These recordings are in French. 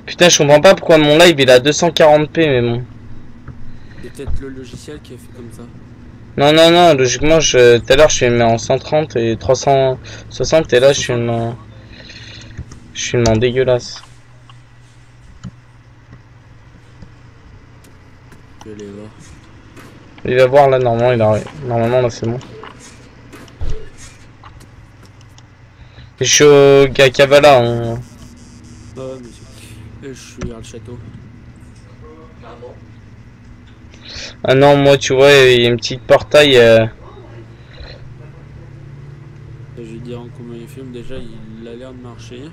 Putain, je comprends pas pourquoi mon live il a 240p, mais bon. C'est peut-être le logiciel qui a fait comme ça. Non, non, non, logiquement, tout à l'heure je filmais en 130 et 360 et là je filme en dégueulasse. Je vais aller voir. Il va voir là, normalement là c'est bon. Je suis au Kavala. Ah ouais, monsieur. Je suis à le château. Ah non, moi tu vois, il y a une petite portail. Je vais dire en combien il filme. Déjà, il a l'air de marcher.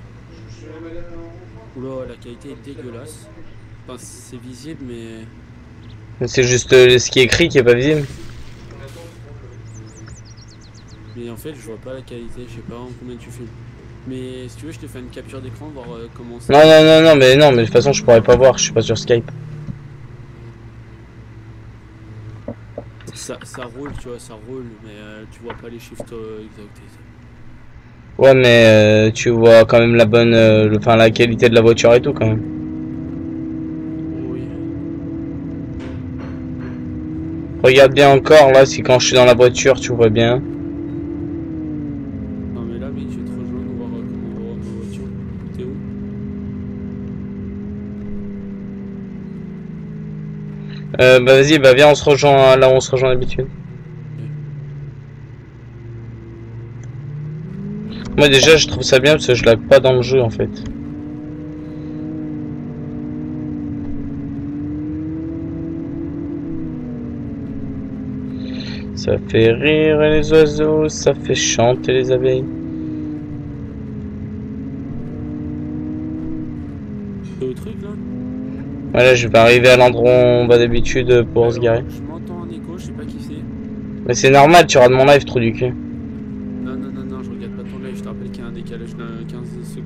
Oula, la qualité est dégueulasse. Enfin, c'est visible, mais. C'est juste ce qui est écrit qui est pas visible. Mais en fait, je vois pas la qualité. Je sais pas en combien tu filmes. Mais si tu veux, je te fais une capture d'écran, voir comment c'est. Non, non, non, mais de toute façon, je pourrais pas voir, je suis pas sur Skype. Ça roule, tu vois, ça roule, mais tu vois pas les chiffres exacts. Ouais, mais tu vois quand même la bonne, enfin la qualité de la voiture et tout quand même. Oui. Regarde bien encore là, si quand je suis dans la voiture, tu vois bien. Non, mais là, mec, je vais te rejoindre, voir comment on va voir ma voiture. T'es où? Bah vas-y, bah viens, on se rejoint là où on se rejoint d'habitude. Moi déjà, je trouve ça bien parce que je lag pas dans le jeu en fait. Ça fait rire les oiseaux, ça fait chanter les abeilles. T'es au truc, là? Voilà, je vais arriver à l'endroit où on va d'habitude pour se garer. Je m'entends en écho, je sais pas qui c'est. Mais c'est normal, tu rates mon live, trou du cul. Non, non, non, non, je regarde pas ton live, je te rappelle qu'il y a un décalage de 15 secondes.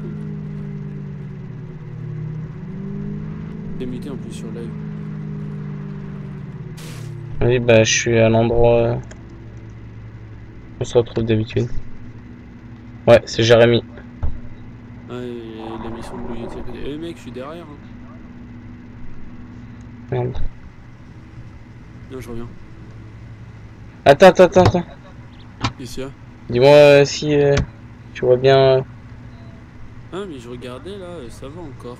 T'es muté en plus sur live. Oui, bah je suis à l'endroit où on se retrouve d'habitude. Ouais, c'est Jérémy. Ah, et la mission de Louis, c'est à côté. Eh mec, je suis derrière. Hein. Merde. Non, je reviens. Attends. Qu'est-ce qu'il y a? Dis-moi si tu vois bien. Ah, mais je regardais là, ça va encore.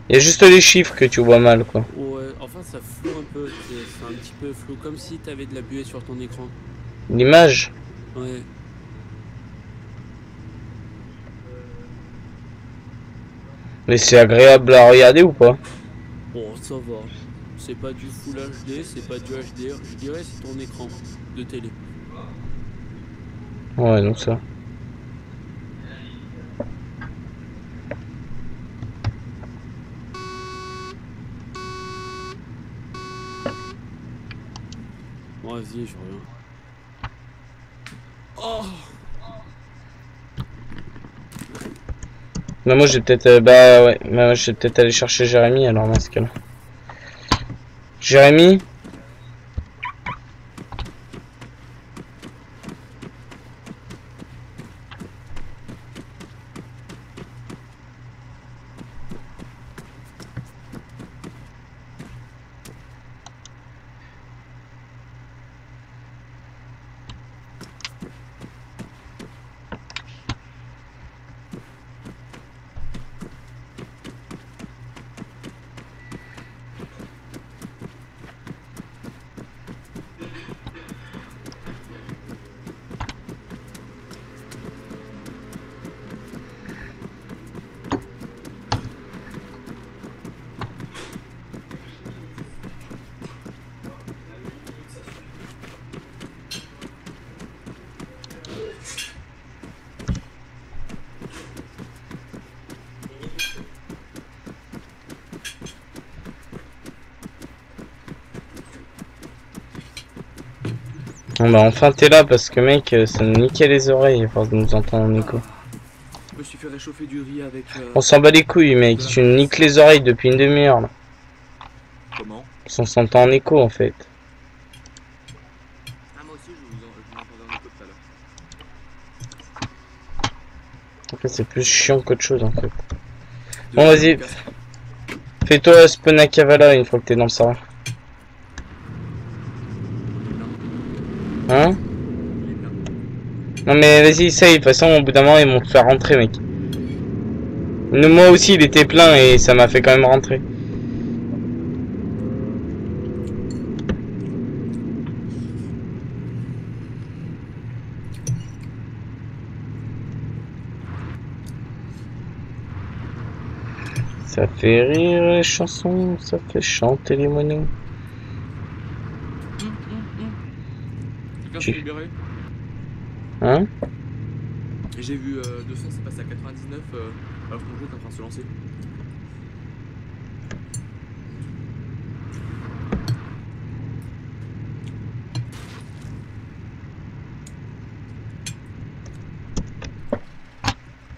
Il y a juste les chiffres que tu vois mal, quoi. Ouais, enfin ça floue un peu, c'est un petit peu flou, comme si t'avais de la buée sur ton écran. L'image. Ouais. Mais c'est agréable à regarder ou pas? Bon, ça va. C'est pas du Full HD, c'est pas du HDR, je dirais c'est ton écran de télé. Ouais, donc ça. Bon, vas-y, je reviens. Oh! Non, moi j'ai peut-être. Bah ouais, bah, je vais peut-être aller chercher Jérémy alors dans ce cas-là. Jérémy? Bon bah enfin t'es là parce que mec ça nous niquait les oreilles à force de nous entendre en écho. Je me suis fait réchauffer du riz avec... On s'en bat les couilles mec, tu nous niques les oreilles depuis une demi-heure là. Comment? On s'entend en écho en fait. Ah moi aussi je vous entendais en écho tout à l'heure. En fait c'est plus chiant qu'autre chose en fait. Bon vas-y. Fais-toi spawn à Kavala une fois que t'es dans le serveur. Hein? Non mais vas-y, essaye, de toute façon au bout d'un moment ils vont te faire rentrer mec. Moi aussi il était plein et ça m'a fait quand même rentrer. Ça fait rire les chansons, ça fait chanter les moineaux. Quelqu'un s'est libéré. Hein? Et j'ai vu 200, c'est passé à 99 alors que mon jeu est en train de se lancer.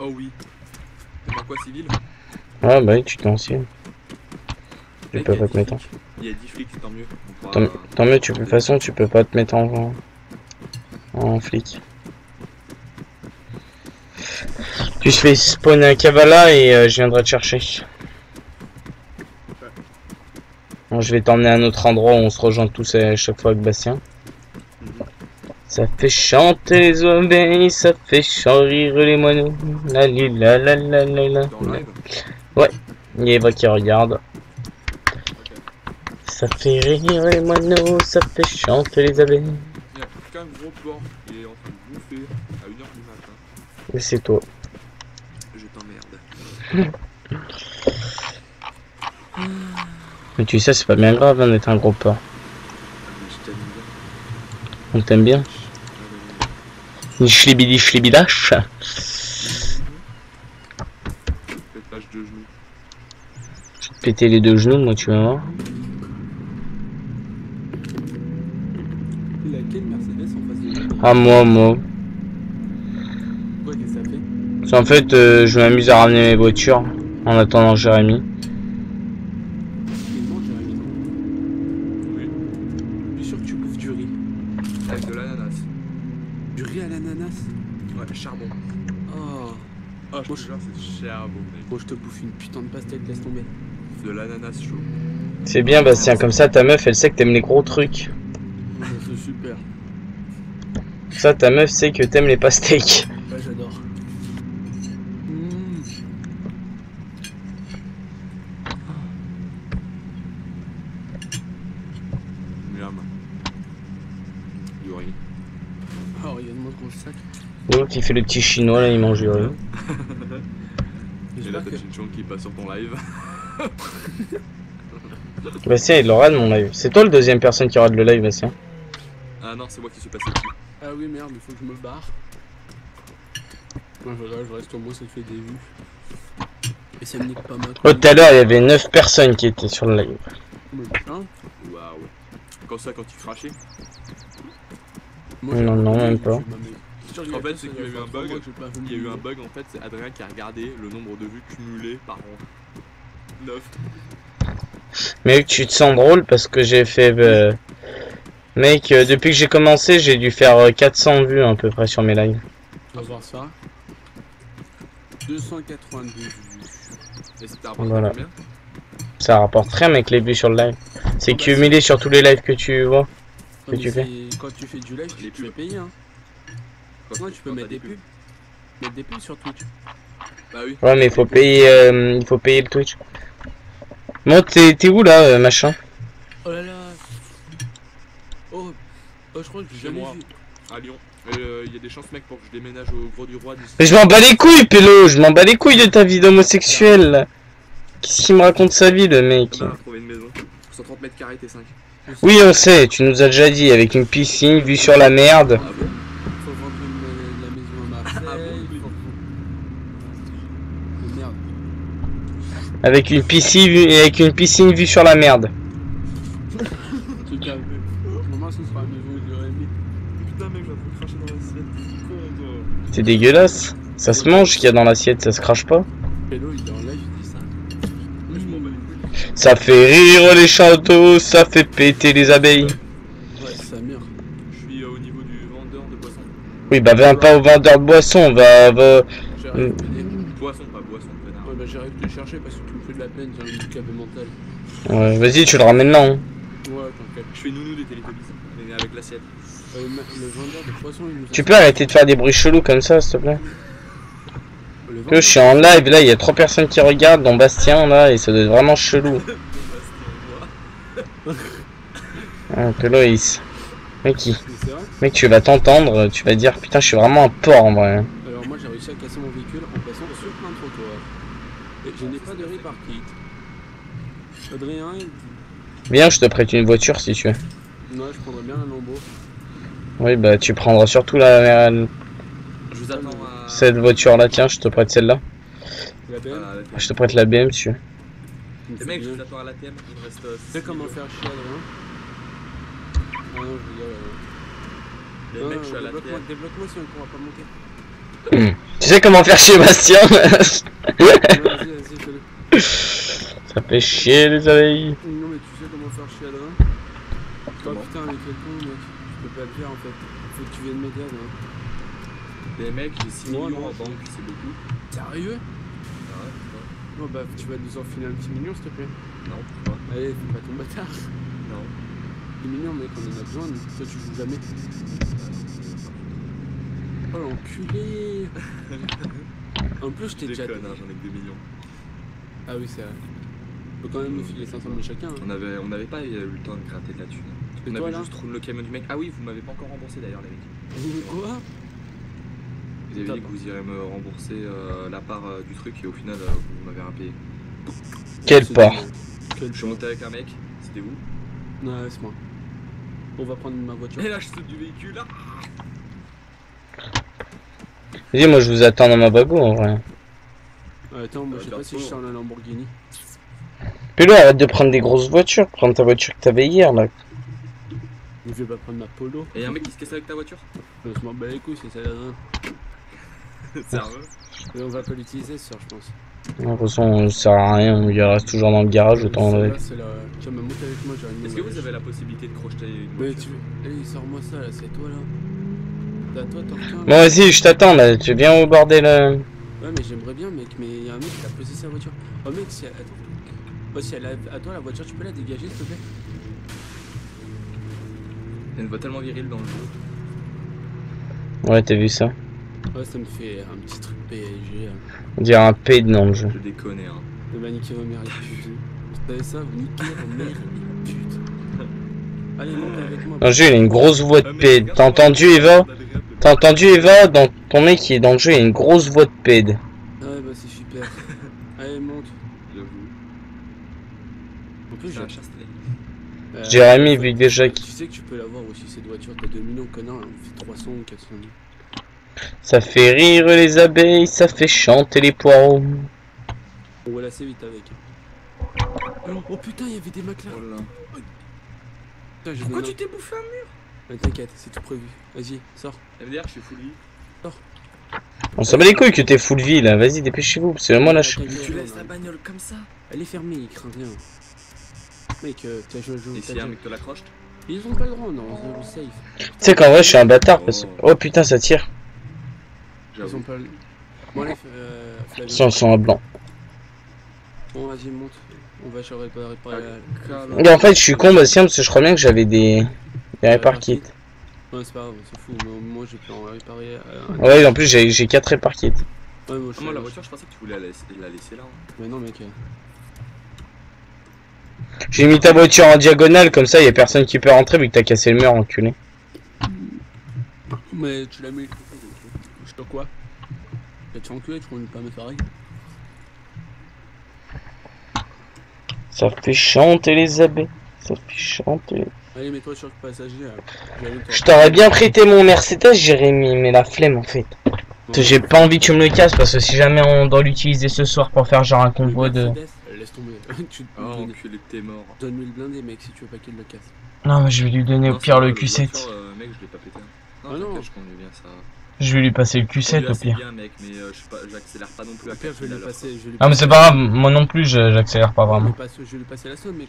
Oh oui. C'est quoi civil? Ah bah oui, tu t'en ancien. Tu peux pas te mettre en... Il y a 10 flics, tant mieux. Tant mieux, de toute façon tu peux pas te mettre en flic. Tu te fais spawn à Kavala et je viendrai te chercher. Bon, je vais t'emmener à un autre endroit où on se rejoint tous à chaque fois avec Bastien. Ça fait chanter les abeilles, ça fait rire les moineaux. La li la la la la la. Dans live. Ouais, il y a Eva qui regarde. Ok. Ça fait rire les moineaux, ça fait chanter les abeilles. Il y a qu'un gros porc qui est en train de bouffer à 1h du matin. Et c'est toi. Je t'emmerde. Mais tu sais, c'est pas bien grave hein, d'être un gros porc. Je t'aime bien. On t'aime bien. Ni schlibidi schlibidache. Pétage de genoux. Péter les deux genoux, moi tu vas voir. Laquelle Mercedes en face de nous? Ah moi. Quoi, qu'est-ce que ça fait? C'est en fait, je m'amuse à ramener mes voitures en attendant Jérémy. Il mange, Jérémy, non? Oui. Je suis sûr que tu bouffes du riz. Avec de l'ananas. Du riz à l'ananas? Ouais, charbon. Oh. Oh, je te jure, c'est charbon, mec. Bon, je te bouffe une putain de pastèque, laisse tomber. De l'ananas chaud. C'est bien Bastien, comme ça ta meuf elle sait que t'aimes les gros trucs. Ouais, c'est super. Ça ta meuf sait que t'aimes les pastèques. Ouais, j'adore. Miam. Yuri. Oh, regarde-moi dans le sac. L'autre il fait le petit chinois là, il mange du riz. Et là, J'espère t'as que... Chinchon qui passe sur ton live. Bastien il l'aura de mon live. C'est toi le deuxième personne qui aura de le live Bastien. Ah non, c'est moi qui suis passé dessus. Ah oui, merde, il faut que je me barre. Ouais, voilà, je reste au moins, ça te fait des vues. Et ça me nique pas mal. Oh, tout à l'heure il y avait 9 personnes qui étaient sur le live. Hein? Waouh. Quand ça, quand il crachait. Moi, Non, non, même pas. En fait, c'est qu'il y a eu un bug. Il y a eu un bug en fait, c'est Adrien qui a regardé le nombre de vues cumulées par an. 9. Mec, tu te sens drôle parce que j'ai fait... Mec, depuis que j'ai commencé, j'ai dû faire 400 vues à peu près sur mes lives. On va voir ça. 292 vues. Et c'était rapporté Voilà. combien? Ça rapporte rien mec les vues sur le live. C'est Oh, bah, cumulé sur tous les lives que tu vois. Ouais, tu mais fais quand tu fais du live, Les tu fais pubs. payer, hein. Quand Ouais, tu peux quand mettre t'as des pubs. Mettre des pubs sur Twitch. Bah oui. Ouais mais il faut payer le Twitch. Bon t'es où là machin? Oh là là. Oh, je crois que j'ai Chez jamais moi. vu. À Lyon. Il y a des chances mec pour que je déménage au Gros du Roi d'ici. Mais je m'en bats les couilles Pélo, je m'en bats les couilles de ta vie d'homosexuel là. Qu'est-ce qu'il me raconte sa vie le mec? On a trouvé une maison. 130 mètres carrés, t'es 5. Oui on sait, tu nous as déjà dit avec une piscine, vue sur la merde. Ah bon? Faut vendre la maison à Marseille. Ah bon, faut... Oh, merde. Avec une piscine vue sur la merde. Tu calmes. Maman, ce sera la maison où j'aurais mis. Putain mec, j'ai un peu craché dans l'assiette. Quoi toi? C'est dégueulasse. Ça se mange ce qu'il y a dans l'assiette, ça se crache pas. Hello, il est en live, il dit ça. Je m'en bats les couilles. Ça fait rire les châteaux, ça fait péter les abeilles. Ouais, c'est sa mère. Je suis au niveau du vendeur de poissons. Oui bah viens pas au vendeur de boissons, va... J'arrive de venir. Poisson, pas boisson, connard. Ouais, bah j'arrive de te chercher parce que tu me fais de la peine, j'ai un handicap mental. Ouais, vas-y, tu le ramènes là. Hein. Ouais, t'inquiète. Je fais nounou des Télétubbies, mais avec l'assiette. Le vendeur de poissons, il nous a... Tu peux arrêter de faire des bruits chelous comme ça, s'il te plaît? Le Que je suis en live, là, il y a 3 personnes qui regardent, dont Bastien, là, et ça doit être vraiment chelou. Ah, que Loïs. Mec, mec, tu vas t'entendre, tu vas dire, putain, je suis vraiment un porc, en vrai. Alors moi, j'ai réussi à casser mon véhicule en passant sur plein de trottoirs. Et je n'ai pas de reparkit. Adrien, Viens, je te prête une voiture, si tu veux. non, je prendrais bien un Lambo. Oui, bah, tu prendras surtout la... Je vous attends à... cette voiture-là, tiens, je te prête celle-là. La BM. Je te prête la BM, si tu veux. Les mecs, je vous attends à l'ATM, il me reste... Tu sais comment faire chier Adrien? Ah non, je veux dire... Les mecs, je suis à l'ATM. Débloque-moi si on pourra pas monter. Tu sais comment faire chier Bastien? Vas-y, fais-le. Ça fait chier les abeilles. Non mais tu sais comment faire chier Adrien? Oh putain, avec quel con mec, je peux pas le faire en fait. Faut que tu viennes m'aider Adrien. Les mecs, j'ai 6 Non, millions non. en banque, c'est beaucoup. Sérieux? Ah ouais, putain. Oh bah tu vas nous enfiler un petit million s'il te plaît. Non, pourquoi? Allez, fais pas ton bâtard. Non. Des millions mec, on en a besoin, nous. Toi tu joues jamais. Oh l'enculé. En plus je t'ai déjà... Déconne, hein, j'en ai que 2 millions. Ah oui c'est vrai. Faut quand même nous filer 500 000 chacun. Hein. On avait pas eu le temps de gratter de la thune. Et On toi, avait là juste roulé le camion du mec. Ah oui, vous m'avez pas encore remboursé d'ailleurs les mecs. Quoi? Vous avez dit que vous irez me rembourser la part du truc et au final vous m'avez rien payé. Quelle part? Quel Je suis monté avec un mec, c'était où? Non, c'est moi. On va prendre ma voiture. Et là je saute du véhicule là. Vas-y, moi je vous attends dans ma bago en vrai. Attends, moi je sais pas si je sors la Lamborghini. Pélo, arrête de prendre des grosses voitures, prends ta voiture que t'avais hier là. Mais je vais pas prendre ma Polo. Et y'a un mec qui se casse avec ta voiture? Je m'en bats les couilles, c'est ça là. Sérieux? Et on va pas l'utiliser ce soir, je pense. De toute façon, ça sert à rien, il reste toujours dans le garage, autant Celle-là, avec. c'est la... Tu vas me monter avec moi, j'aurais une Est-ce que vous avez la possibilité de crocheter une Mais voiture? tu... Allez, sors-moi ça là, c'est toi là. T'as toi, t'en retiens. Bon, vas-y, je t'attends là, tu viens au bordel. Ouais, mais j'aimerais bien, mec, mais y'a un mec qui a posé sa voiture. Oh, mec, si. Attends. Oh, si elle a à toi la voiture, tu peux la dégager s'il te plaît? Il y a une voix tellement virile dans le jeu. Ouais, t'as vu ça? Ouais, ça me fait un petit truc PSG. On dirait un P dans le jeu. Je déconne hein. On va niquer vos mères les putes. Vous savez ça, vous niquez vos mères les putes. Allez, monte avec moi. Dans le jeu, il a une grosse voix de P. T'as entendu Eva? T'as entendu Eva? Dans ton mec qui est dans le jeu, il y a une grosse voix de P. Ouais, bah c'est super. Allez, monte. J'avoue. En plus, C'est un j'ai. chasse télé. Jérémy, vu déjà Tu sais que tu peux l'avoir aussi cette voiture, t'as 2 millions connard, on fait 300 ou 400 000. ça fait rire les abeilles, ça fait chanter les poireaux. On va lasser vite avec. Oh putain, il y avait des McLaren. Oh là. Putain, Pourquoi tu t'es bouffé un mur? T'inquiète, c'est tout prévu. Vas-y, sors. MDR, je suis full vie. On s'en bat les couilles que t'es full vie là, vas-y dépêchez-vous, parce que moi là je... Mais tu laisses la bagnole comme ça? Elle est fermée, il craint rien. Mec, t'as joué. Et si un mec te l'accroche? Ils ont pas le droit, non, on est safe. Tu sais qu'en vrai je suis un bâtard parce que... Oh putain ça tire. Ils ont pas le... Bon allez, Flavien. Sans un blanc. Bon vas-y, monte. On va se réparer Et en fait je suis con Bastien parce que je crois bien que j'avais des répar kits. Ouais c'est pas grave, c'est fou, mais moi j'ai pu en réparer. Ouais en plus j'ai 4 répar kits. Ouais, Moi la voiture je pensais que tu voulais la laisser là. Hein. Mais non mec. J'ai mis ta voiture en diagonale comme ça y a personne qui peut rentrer vu que t'as cassé le mur enculé. Mais tu l'as mis. Je sais pas quoi. Tu enculé, tu connais pas mes pareils. Ça fait chanter les abeilles. Ça fait chanter. Allez, mets-toi sur le passager. Je t'aurais bien prêté mon Mercedes, Jérémy, mais la flemme en fait. J'ai pas envie que tu me le casses parce que si jamais on doit l'utiliser ce soir pour faire genre un convoi de... Laisse tomber. Oh enculé, t'es mort. Donne-lui le blindé mec si tu veux pas qu'il le casse. Non mais je vais lui donner au pire le Q7. Mec je l'ai pas pété. Non, ah non. Je conduis bien ça. Je vais lui passer le Q7 au pire. Bien mec mais j'accélère pas non plus à 4 000 à l'heure. Ah mais c'est pas grave, moi non plus j'accélère pas vraiment. Je vais lui passer la somme mec.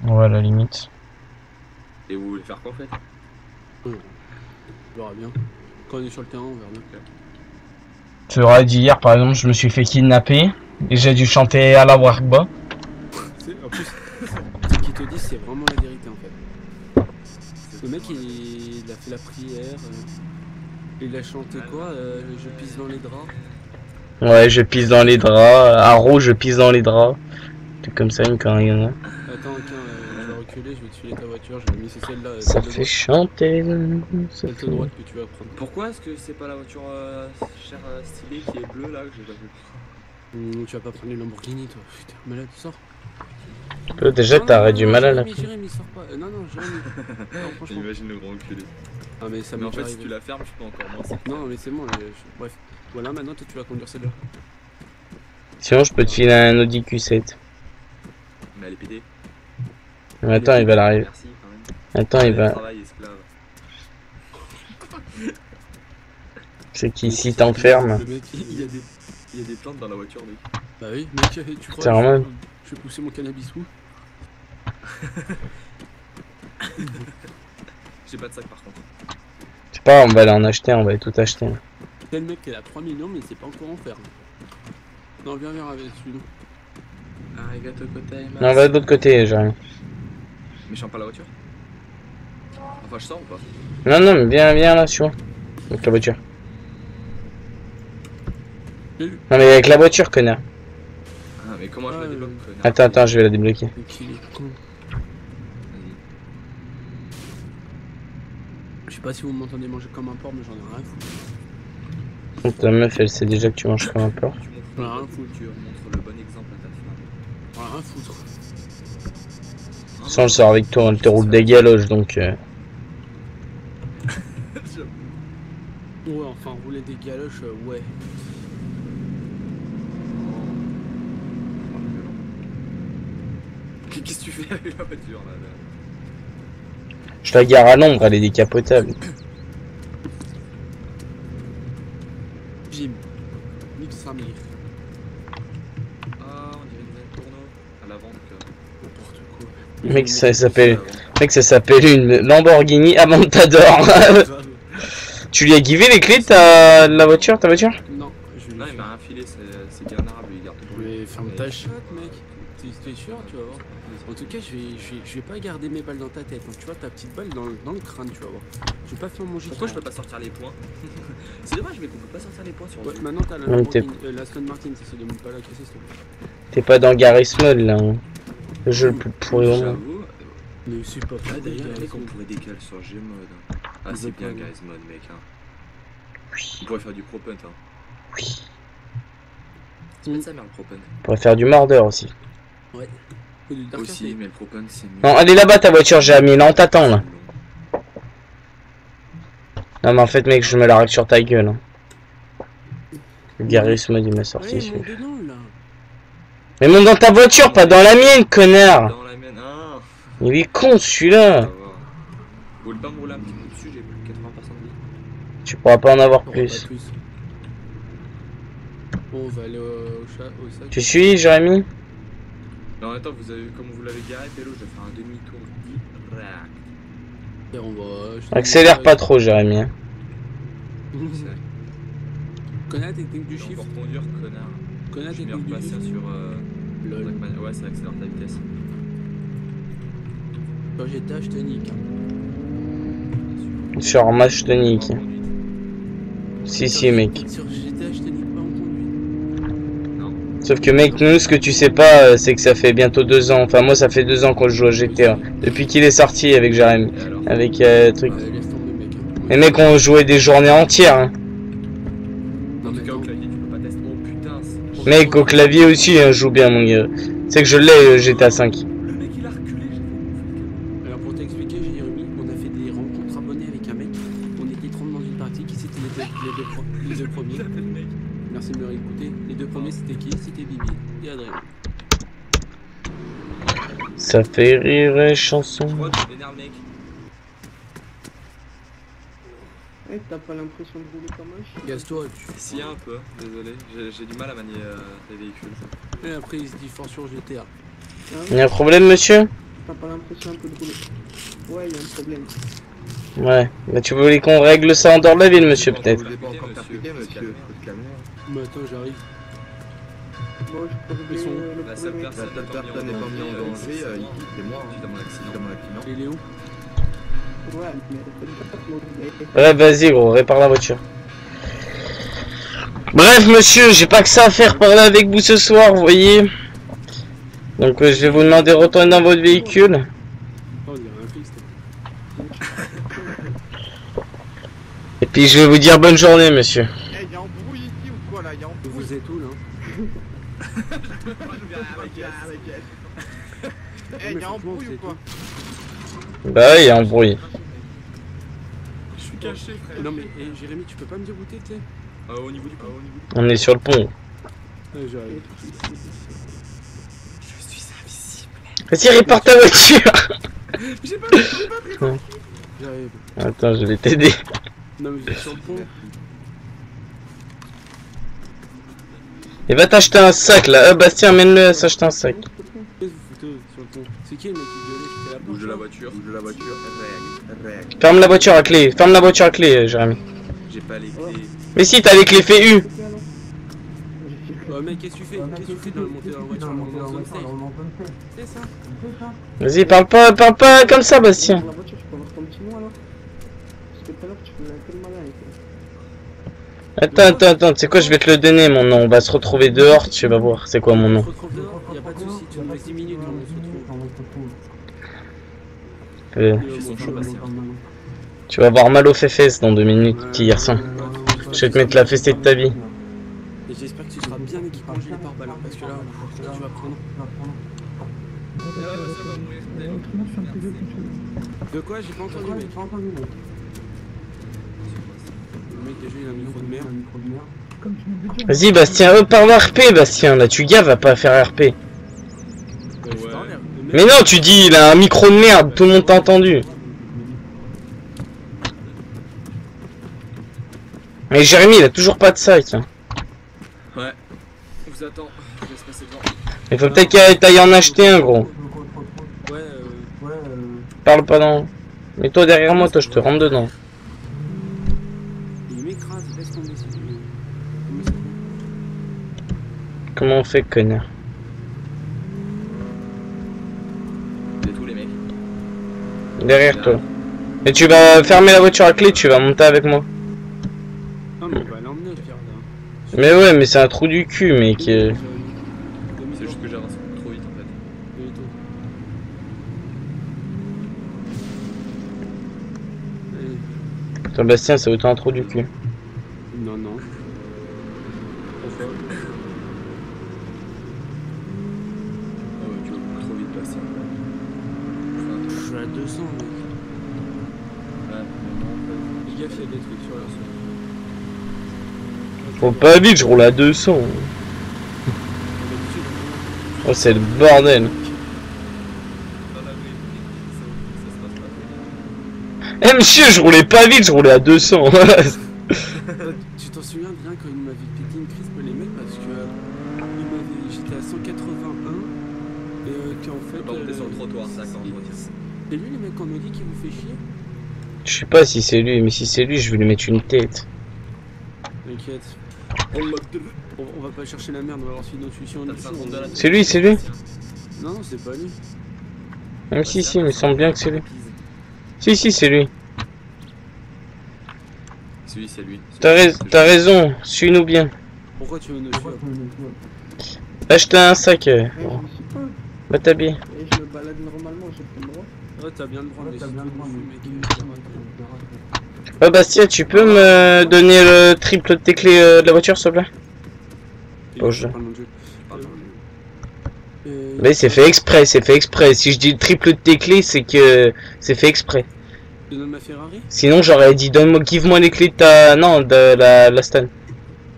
Ouais à la limite. Et vous voulez faire quoi en fait? On verra bien. Quand on est sur le terrain on verra bien. Tu aurais dit hier par exemple je me suis fait kidnapper. Et j'ai dû chanter à la Warba. En plus, ce qu'il te dit, c'est vraiment la vérité en fait. Le mec, il a fait la prière. Il a chanté quoi je pisse dans les draps. Ouais, je pisse dans les draps. Haro, je pisse dans les draps. Tout comme ça, une connerie. Attends, je vais reculer, je vais te filer ta voiture. Je vais mis celle-là. Ça fait chanter. Celle de droite que tu vas prendre. Pourquoi est-ce que c'est pas la voiture chère stylée qui est bleue là que j'ai pas vu? Tu vas pas prendre les Lamborghini toi. Putain, malade, tu sors. Toi, déjà, t'aurais du mal à la. Jérémy, sors pas. Non, Jérémy. Franchement. J'imagine le grand enculé. Ah, mais ça Mais en m'est fait, déjà si tu arrivé. la fermes, je peux encore moins. Non, mais c'est bon. Bref. Voilà, maintenant, toi, tu vas conduire celle-là. Sinon, je peux te filer un Audi Q7. Mais elle est pétée. Mais attends, il va l'arriver. Merci quand même. Attends, il va. Travail, esclave. C'est qu'ici t'enferme. Le mec, Il y a des plantes dans la voiture, mec. Bah oui, mec, tu crois C'est normal. je vais pousser mon cannabis où? J'ai pas de sac par contre. C'est pas grave, on va aller en acheter, on va aller tout acheter. Tel mec qui a 3 millions, mais il sait pas encore en faire. Non, viens, avec celui-là. Arigato gozaimasu. Non, on va de l'autre côté, j'arrive. Mais je sens pas la voiture. Enfin, je sors ou pas? Non, mais viens là, sur. Avec la voiture. Non, mais avec la voiture, connard. Ah, mais comment je la débloque, connard? Attends, je vais la débloquer. Qu'il est con. Je sais pas si vous m'entendez manger comme un porc, mais j'en ai rien à foutre. Ta meuf, elle sait déjà que tu manges comme un porc. Tu montres Voilà, le un bon- fou. tu montres le bon exemple à ta femme. J'en ai rien à foutre. Sans le sort avec toi, elle te roule des galoches, donc... Ouais, enfin, rouler des galoches, ouais. Qu'est-ce que tu fais avec la voiture là? Je la gare à l'ombre, elle est décapotable. Jim. Nick Samir. Ah, on dirait une nouvelle tourneau. À l'avant, donc. N'importe quoi. Mec, ça s'appelle une Lamborghini Aventador. Tu lui as givé les clés de ta voiture, Non, je vais Non, il m'a rien filé, c'est bien arabe, il garde tout pour lui. Mais ferme ta chatte, mec. T'es sûr, tu vas voir. En tout cas, je vais pas garder mes balles dans ta tête. Donc, tu vois ta petite balle dans le crâne, tu vas voir. Je vais pas faire mon gitan. Pourquoi je peux pas sortir les points? C'est dommage, mais qu'on peut pas sortir les points sur le Ouais, jeu. maintenant t'as la Non, mais t'es- Lamborghini, la Aston Martin, ça de même pas la casser, s'il te plaît. T'es pas dans Garry's Mod là. Hein. Le jeu le plus pourri au monde. J'avoue. Mais c'est pas Ah, vrai, d'ailleurs, gars, mec, on pourrait décaler sur Gmod. Ah, Ils c'est veulent bien, pas, guys, mode, mec. Hein. Oui, On pourrait faire du pro-punt. Hein. oui. C'est pas de ça, mais le pro-punt. On pourrait faire du mordeur aussi. Ouais. Faut du Dark Aussi, mais le pro-punt, c'est mieux. Non, elle est là-bas ta voiture, Jérémy. Là, on t'attend là. Non, mais en fait, mec, je me la règle sur ta gueule. Hein. Le Garry's Mod, il m'a sorti. Ouais, celui-là. monte dedans, là. Mais monte dans ta voiture, pas dans la mienne, connard. Dans la mienne, ah. Il est con celui-là. Vous voulez pas me rouler un petit peu dessus, j'ai plus de 80% de vie. Tu pourras pas en avoir T'auras plus. pas plus. Bon, on va aller au sac. Tu suis, Jérémy? Mais en même temps, vous avez, comme vous l'avez garé, Pélo, je vais faire un demi-tour direct. Et on va... Accélère pas trop, Jérémy. Hein. Connais la technique du Je vais chiffre? encore conduire, connard. Connais la Je vais me technique du repasser chiffre? sur. Lol. Trackman. Ouais, c'est accélère ta vitesse. Quand j'étais à Tonic. Sur match de Nick. En conduite. Si, mec. Sur GTA, je Tonic pas en conduite. Non. Sauf que, mec, nous, ce que tu sais pas, c'est que ça fait bientôt 2 ans. Enfin, moi, ça fait 2 ans qu'on joue à GTA. Depuis qu'il est sorti avec Jérémy. Et alors? Avec truc. Ouais, laisse tomber, mec. Mais, mec, on jouait des journées entières. Hein. Non, En tout mais cas, au non. clavier, tu peux pas tester. Oh putain, c'est. Mec, au clavier aussi, hein, je joue bien, mon gars. C'est que je l'ai, GTA 5. Le mec il a reculé, j'ai fait bouffer Alors pour t'expliquer, Jérémy, on a fait des rencontres abonnées avec un mec. On était 30 dans une partie. Qui c'était les deux premiers? le mec. Merci de me réécouter. Les deux premiers c'était qui? C'était Bibi et Adrien. Ça fait rire les chansons. Je crois que tu m'énerves, mec. Ouais, t'as pas l'impression de rouler comme un chien. Gaz-toi. Si, un peu, désolé. J'ai du mal à manier les véhicules. Et après il se dit fort sur GTA. Hein Y'a un problème, monsieur? T'as pas l'impression un peu de rouler. Ouais, y'a un problème. Ouais. Bah, tu voulais qu'on règle ça en dehors de la ville, monsieur, peut-être? Vous l'avez pas encore percuté, monsieur. Mais attends, j'arrive. Bon, je peux régler Ils sont- le La seule problème. personne n'est pas mis en danger, c'est moi, dans mon accident. Et Léo. Ouais, mais faites gaffe, moi, mais- Bref, vas-y gros, répare la voiture. Bref monsieur, j'ai pas que ça à faire parler avec vous ce soir, vous voyez. Donc je vais vous demander de retourner dans votre véhicule. Oh, il y a un flic, c'était. Et puis je vais vous dire bonne journée monsieur. Eh, y'a embrouille ici ou quoi là? Y'a embrouille. Vous êtes où là? Eh, y'a embrouille ou quoi? Bah il y a un bruit. Je suis caché, frère. Non mais Jérémy, tu peux pas me dire où t'es? Au niveau du pont. On est sur le pont. J'arrive. Je suis invisible. Vas-y répare ta voiture. J'ai pas J'arrive. Attends, je vais t'aider. Non mais j'étais sur le pont. Et va t'acheter un sac là. Bastien, amène-le à s'acheter un sac. Qu'est-ce que vous foutez sur le pont? C'est qui le mec qui gueulait? C'était la Bouge de la voiture, règle. Ferme la voiture à clé. Ferme la voiture à clé, Jérémy. J'ai pas les clés. Mais si, t'as les clés fait U. Oh mec, qu'est-ce que tu fais? Qu'est-ce que tu fais dans le monter dans la voiture? C'est ça? Vas-y, parle pas comme ça, Bastien. La voiture, tu peux avoir ton petit nom alors? Parce que tout à l'heure, tu faisais un peu le malin avec Attends, tu sais quoi, je vais te le donner, mon nom. On va se retrouver dehors, tu vas voir. C'est quoi mon On nom? se retrouve dehors? Y'a pas de soucis, tu nous laisses 10 minutes, on se retrouve. Euh, Je suis son chaud, Bastien. Tu vas avoir mal aux fesses dans 2 minutes, petit garçon. Je vais te mettre la fessée de ta vie. Et j'espère que tu seras bien équipé en gilet pare-balles, parce que là, tu vas prendre. De quoi? J'ai pas entendu, mec. Le mec déjà il a un micro de merde. Vas-y, Bastien, parle RP, Bastien. Là, tu gars, va pas faire RP. Mais non, tu dis, il a un micro de merde, tout le monde t'a entendu. Mais Jérémy, il a toujours pas de sac. Hein. Ouais. On vous attend. Je vais se passer devant. Il faut peut-être qu'il t'aille en acheter un, gros. Ouais, Parle pas dans. Mets-toi derrière moi, toi, je te rentre dedans. il m'écrase, laisse tomber. Comment on fait, connard? C'est tous les mecs. Derrière toi. Et tu vas fermer la voiture à clé, tu vas monter avec moi. Non, mais on va l'emmener, le faire là. Mais ouais, mais c'est un trou du cul, mec. C'est juste que j'avance trop vite en fait. Toi, Bastien, c'est autant un trou du cul. Non, non. Pourquoi? Oh, tu vas beaucoup trop vite, Bastien. Je suis à 200, mec. Ouais, Fais gaffe, il y a des trucs sur la sol. Faut pas vite, je roule à 200. Oh, c'est le bordel. Dans la vraie vie, ça se passe pas. Eh monsieur, je roulais pas vite, je roulais à 200. Tu t'en souviens bien quand il m'avait pété une crise pour les mecs parce que j'étais à 181 et qu'en fait. Bah, on est sur le trottoir, ça quand on retient. C'est lui les mecs qu'on nous dit qui vous fait chier? Je sais pas si c'est lui, mais si c'est lui, je vais lui mettre une tête. T'inquiète. On va pas chercher la merde, on va avoir une autre solution. C'est lui, c'est lui. Non, non, c'est pas lui. Même si, il me semble bien que c'est lui. Si, c'est lui. Celui, c'est lui. T'as raison, suis-nous bien. Pourquoi tu veux nous suivre? Acheter un sac. je me suis pas. Va t'habiller. Et je me balade normalement, j'ai pas le droit. Ouais, t'as bien le droit, mais c'est tout mec. Oh Bastien, tu peux me donner le triple de tes clés de la voiture, s'il te plaît? Oh, je- Mais c'est fait exprès, c'est fait exprès. Si je dis le triple de tes clés, c'est que c'est fait exprès. Tu donnes ma Ferrari? Sinon, j'aurais dit donne-moi, give-moi les clés de ta. Non, de la Stan.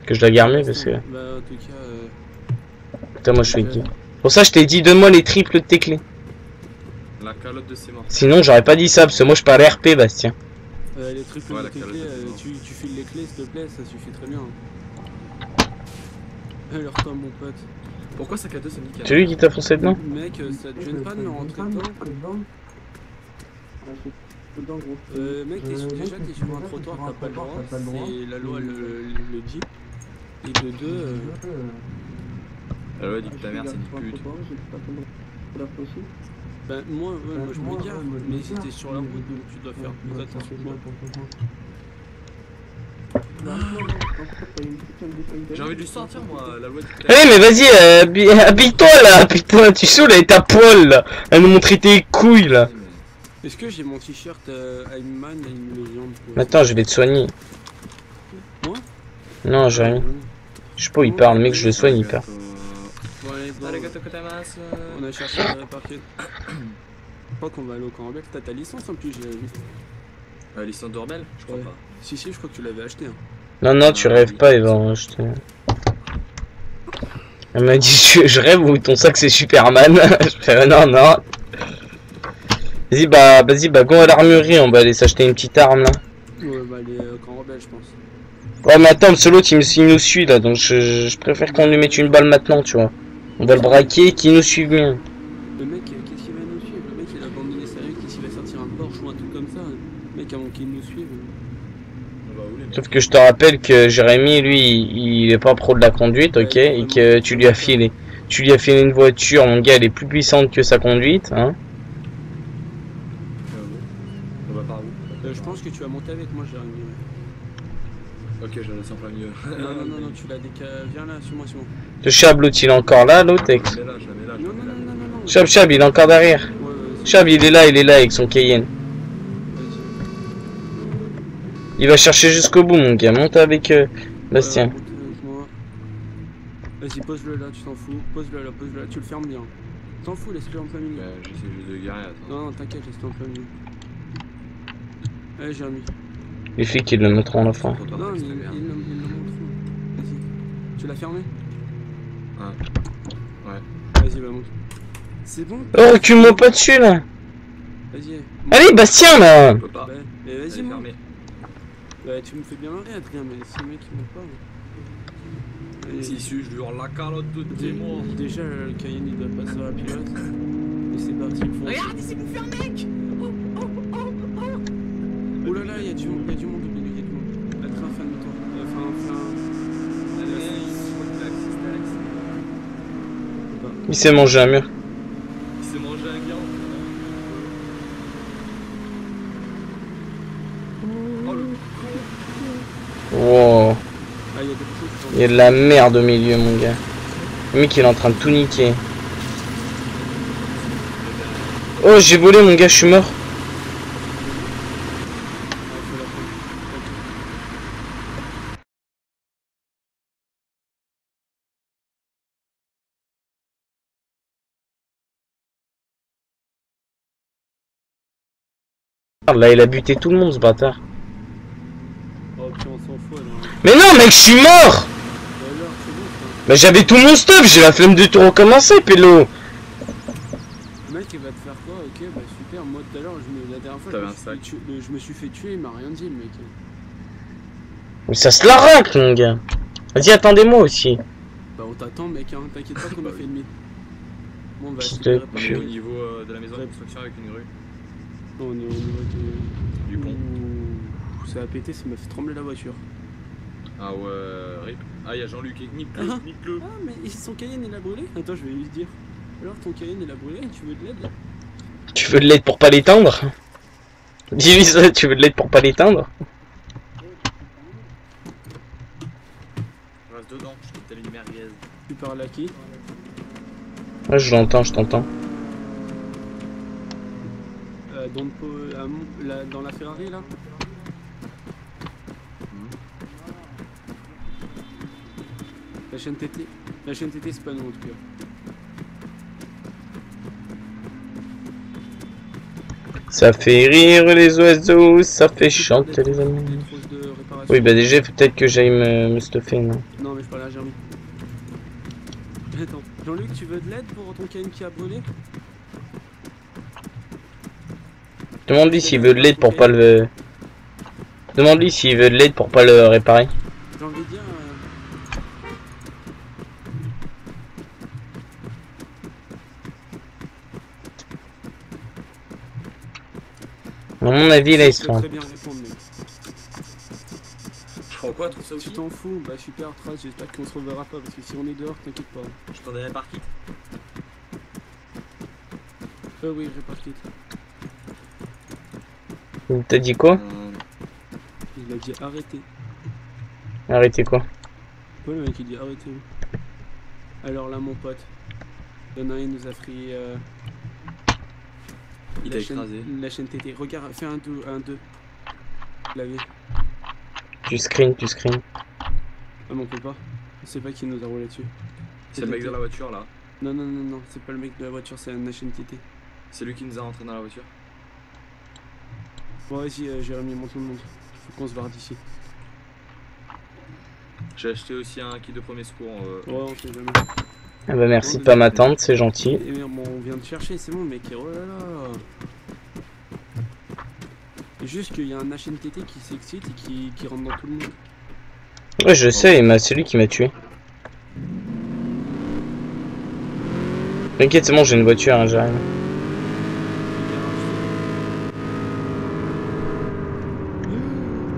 Que je dois garder parce que. Bah, en tout cas. Putain, moi je suis qui? Pour ça, je t'ai dit donne-moi les triples de tes clés. La calotte de ses morts. Sinon, j'aurais pas dit ça parce que moi je parle RP, Bastien. Les trucs Ouais, de la tes calotte clés, de tu files les clés s'il te plaît, ça suffit très bien. Alors toi mon pote. Pourquoi sac à dos c'est nickel? C'est lui qui t'a foncé dedans? Mec, ça te gêne pas de me rentrer dedans? Dedans, gros. Mec, déjà t'es sur un trottoir, t'as pas le droit, c'est la loi le dit. Et de deux, Ah ouais, dis que ta mère c'est une pute. Bah moi, ouais, moi je me gare, mais si t'es sur la route, donc tu dois faire plus attention que moi. J'ai envie de lui sortir moi, la loi du Eh mais vas-y, habille-toi là, putain, tu saoules avec ta poêle là, à nous montrer tes couilles là. Est-ce que j'ai mon t-shirt I'm Man et une légende Attends, je vais te soigner. Moi? Non, j'ai rien. Je sais pas où il parle, le mec, je le soigne, il perd. Bon allez, bon, on a cherché à répartir. Je crois qu'on va aller au camp rebelle. T'as ta licence en plus, j'ai vu. Licence de rebelle? Je crois Ouais. pas. Si, je crois que tu l'avais acheté. Hein. Non, non, tu rêves pas, Eva, hein, je te... Elle m'a dit, je rêve ou ton sac c'est Superman. Je fais, non, non. Vas-y, bah, go à l'armurerie, on va aller s'acheter une petite arme là. Ouais, bah aller au camp rebelle, je pense. Ouais, mais attends, ce l'autre il nous suit là, donc je préfère qu'on lui mette une balle maintenant, tu vois. On va le braquer, qu'il nous suive bien. Le mec, qu'est-ce qu'il va nous suivre? Le mec, il a abandonné sa rue, qu'est-ce qu'il va sortir un Porsche ou un truc comme ça? Le mec, avant qu'il nous suive. Sauf que je te rappelle que Jérémy, lui, il est pas pro de la conduite, ok, et que tu lui as filé une voiture, mon gars, elle est plus puissante que sa conduite, hein. On va par où? Je pense que tu vas monter avec moi, Jérémy. Ok, je laisse en plein milieu. Non, tu l'as décalé. Viens là, suis-moi. Le Chab, l'autre, il est encore là, l'autre, Je la mets là. Non. Chab, il est encore derrière. Ouais, Chab, il est là avec son Cayenne. Il va chercher jusqu'au bout, mon gars. Monte avec Bastien. Vas-y, pose-le là, tu t'en fous. Pose-le là, tu le fermes bien. T'en fous, laisse-le en plein milieu. J'essaie juste de garer, attends. Non, t'inquiète, laisse-le en plein milieu. Allez, Jérémy. Les filles qui le mettront à la fin. Non, ils le montreront. Vas-y. Tu l'as fermé? Ouais. Vas-y, va monte. C'est bon? Oh, recule-moi pas dessus là. Vas-y. Allez, Bastien là. Je peux pas. Mais vas-y, monte. Fermé. Bah, tu me fais bien marrer, Adrien, mais si le mec il monte pas. Allez. Si je lui hurle la calotte de tes morts. Déjà, le Cayenne il doit passer à la pilote. Et c'est parti, fonce. Regarde, il s'est bouffé un mec. Oh là là, il y a du monde, il y a du monde. Adrien, fin de toi. Il s'est mangé un mur. Il s'est mangé un gars. Oh le Wow. Ah, il y a des choses. Il y a de la merde au milieu, mon gars. Le mec, il est en train de tout niquer. Oh, j'ai volé, mon gars, je suis mort. Là, il a buté tout le monde, ce bâtard. Oh, putain, on s'en fout, alors. Mais non, mec, je suis mort. Alors, c'est bon, ça. Mais j'avais tout mon stuff, j'ai la flemme de tout recommencer, pélo. Le mec, il va te faire quoi? Ok, bah super. Moi, tout à l'heure, la dernière fois, je me suis fait tuer, il m'a rien dit, le mec. Mais ça se la racle, mon gars. Vas-y, attendez-moi aussi. Bah, on t'attend, mec, hein. T'inquiète pas qu'on a fait ennemi. Bon, on va Fils essayer de de On est pute. au niveau de la maison de construction avec une rue. Non, on est au niveau Du pont. Ouh, ça a pété, ça m'a fait trembler la voiture. Ah ouais, rip. Ah, il y a Jean-Luc, nique-le. Ah, mais son Cayenne il a brûlé? Attends, je vais lui dire. Alors, ton Cayenne il a brûlé, tu veux de l'aide? Tu veux de l'aide pour pas l'éteindre? Dis-lui ça, tu veux de l'aide pour pas l'éteindre? Je reste dedans, je te telle une merguez. Tu parles à qui? Ouais, je l'entends, je t'entends. Dans la Ferrari là? La chaîne TT. La chaîne TT c'est pas nous en tout cas. Ça fait rire les oiseaux, ça fait chanter les amis. Oui, bah déjà, peut-être que j'aille me stuffer, non? Non, mais je parlais à Jérémy. Attends, Jean-Luc, tu veux de l'aide pour ton Cayenne qui a brûlé? Demande-lui s'il veut de l'aide pour pas le... Demande-lui s'il veut de l'aide pour pas le réparer. J'ai envie de dire... À mon avis, là, ils sont... Très bien répondre, mec. Je crois quoi, trouve ça Tu aussi? t'en fous, bah super trace, j'espère qu'on se reverra pas parce que si on est dehors, t'inquiète pas. Je t'en donne par kit. Oui, répare kit. T'as dit quoi? Il a dit arrêtez. Arrêtez quoi? Ouais, le mec il dit arrêtez. Alors là, mon pote, il y en a un, il nous a pris. Il t'a écrasé. La chaîne TT. Regarde, fais un 2. La vie. Tu screen, tu screen. Ah, mais on peut pas. On sait pas qui nous a roulé dessus. C'est le mec dans la voiture là. Non, c'est pas le mec de la voiture, c'est la chaîne TT. C'est lui qui nous a rentré dans la voiture. Bon, vas-y, Jérémy, monte tout le monde. Faut qu'on se barre d'ici. J'ai acheté aussi un kit de premier secours. Ouais, on sait jamais. Ah bah merci de pas m'attendre, c'est gentil. Et merde, bon, on vient de chercher, c'est bon, le mec. Oh là là. Juste qu'il y a un HNTT qui s'excite et qui rentre dans tout le monde. Ouais, je sais, c'est lui qui m'a tué. T'inquiète, c'est bon, j'ai une voiture, hein, j'arrive.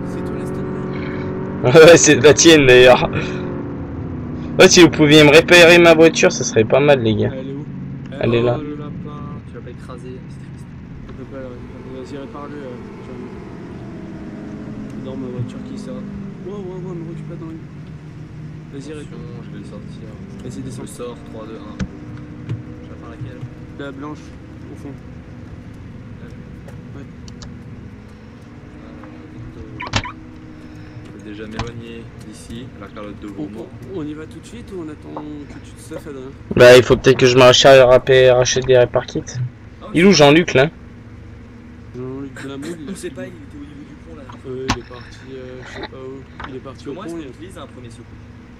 C'est toi la Stanley? Ouais, c'est la tienne d'ailleurs. Ouais, si vous pouviez me réparer ma voiture, ça serait pas mal, les gars. Elle est où? Elle est là. Oh, le lapin, tu vas pas écraser, c'est triste. On peut pas, vas-y, répare-le. Dans ma voiture qui sert. Ouais, me recule pas dans lui. Vas-y, Attention, je vais le sortir. Vas-y, descends. Je sors, 3, 2, 1. Je vais faire laquelle? La blanche, au fond. Ouais. Je vais déjà m'éloigner d'ici, la Carlotte devant moi. On y va tout de suite ou on attend que tu te saffes, Adrien? Bah, il faut peut-être que je m'arrache des répar kits. Il est où Jean-Luc là? Jean-Luc de la Mode, On sait pas, il était au niveau du pont là. il est parti, je sais pas où. Il est parti au Moi, pont. je utilise un premier secours.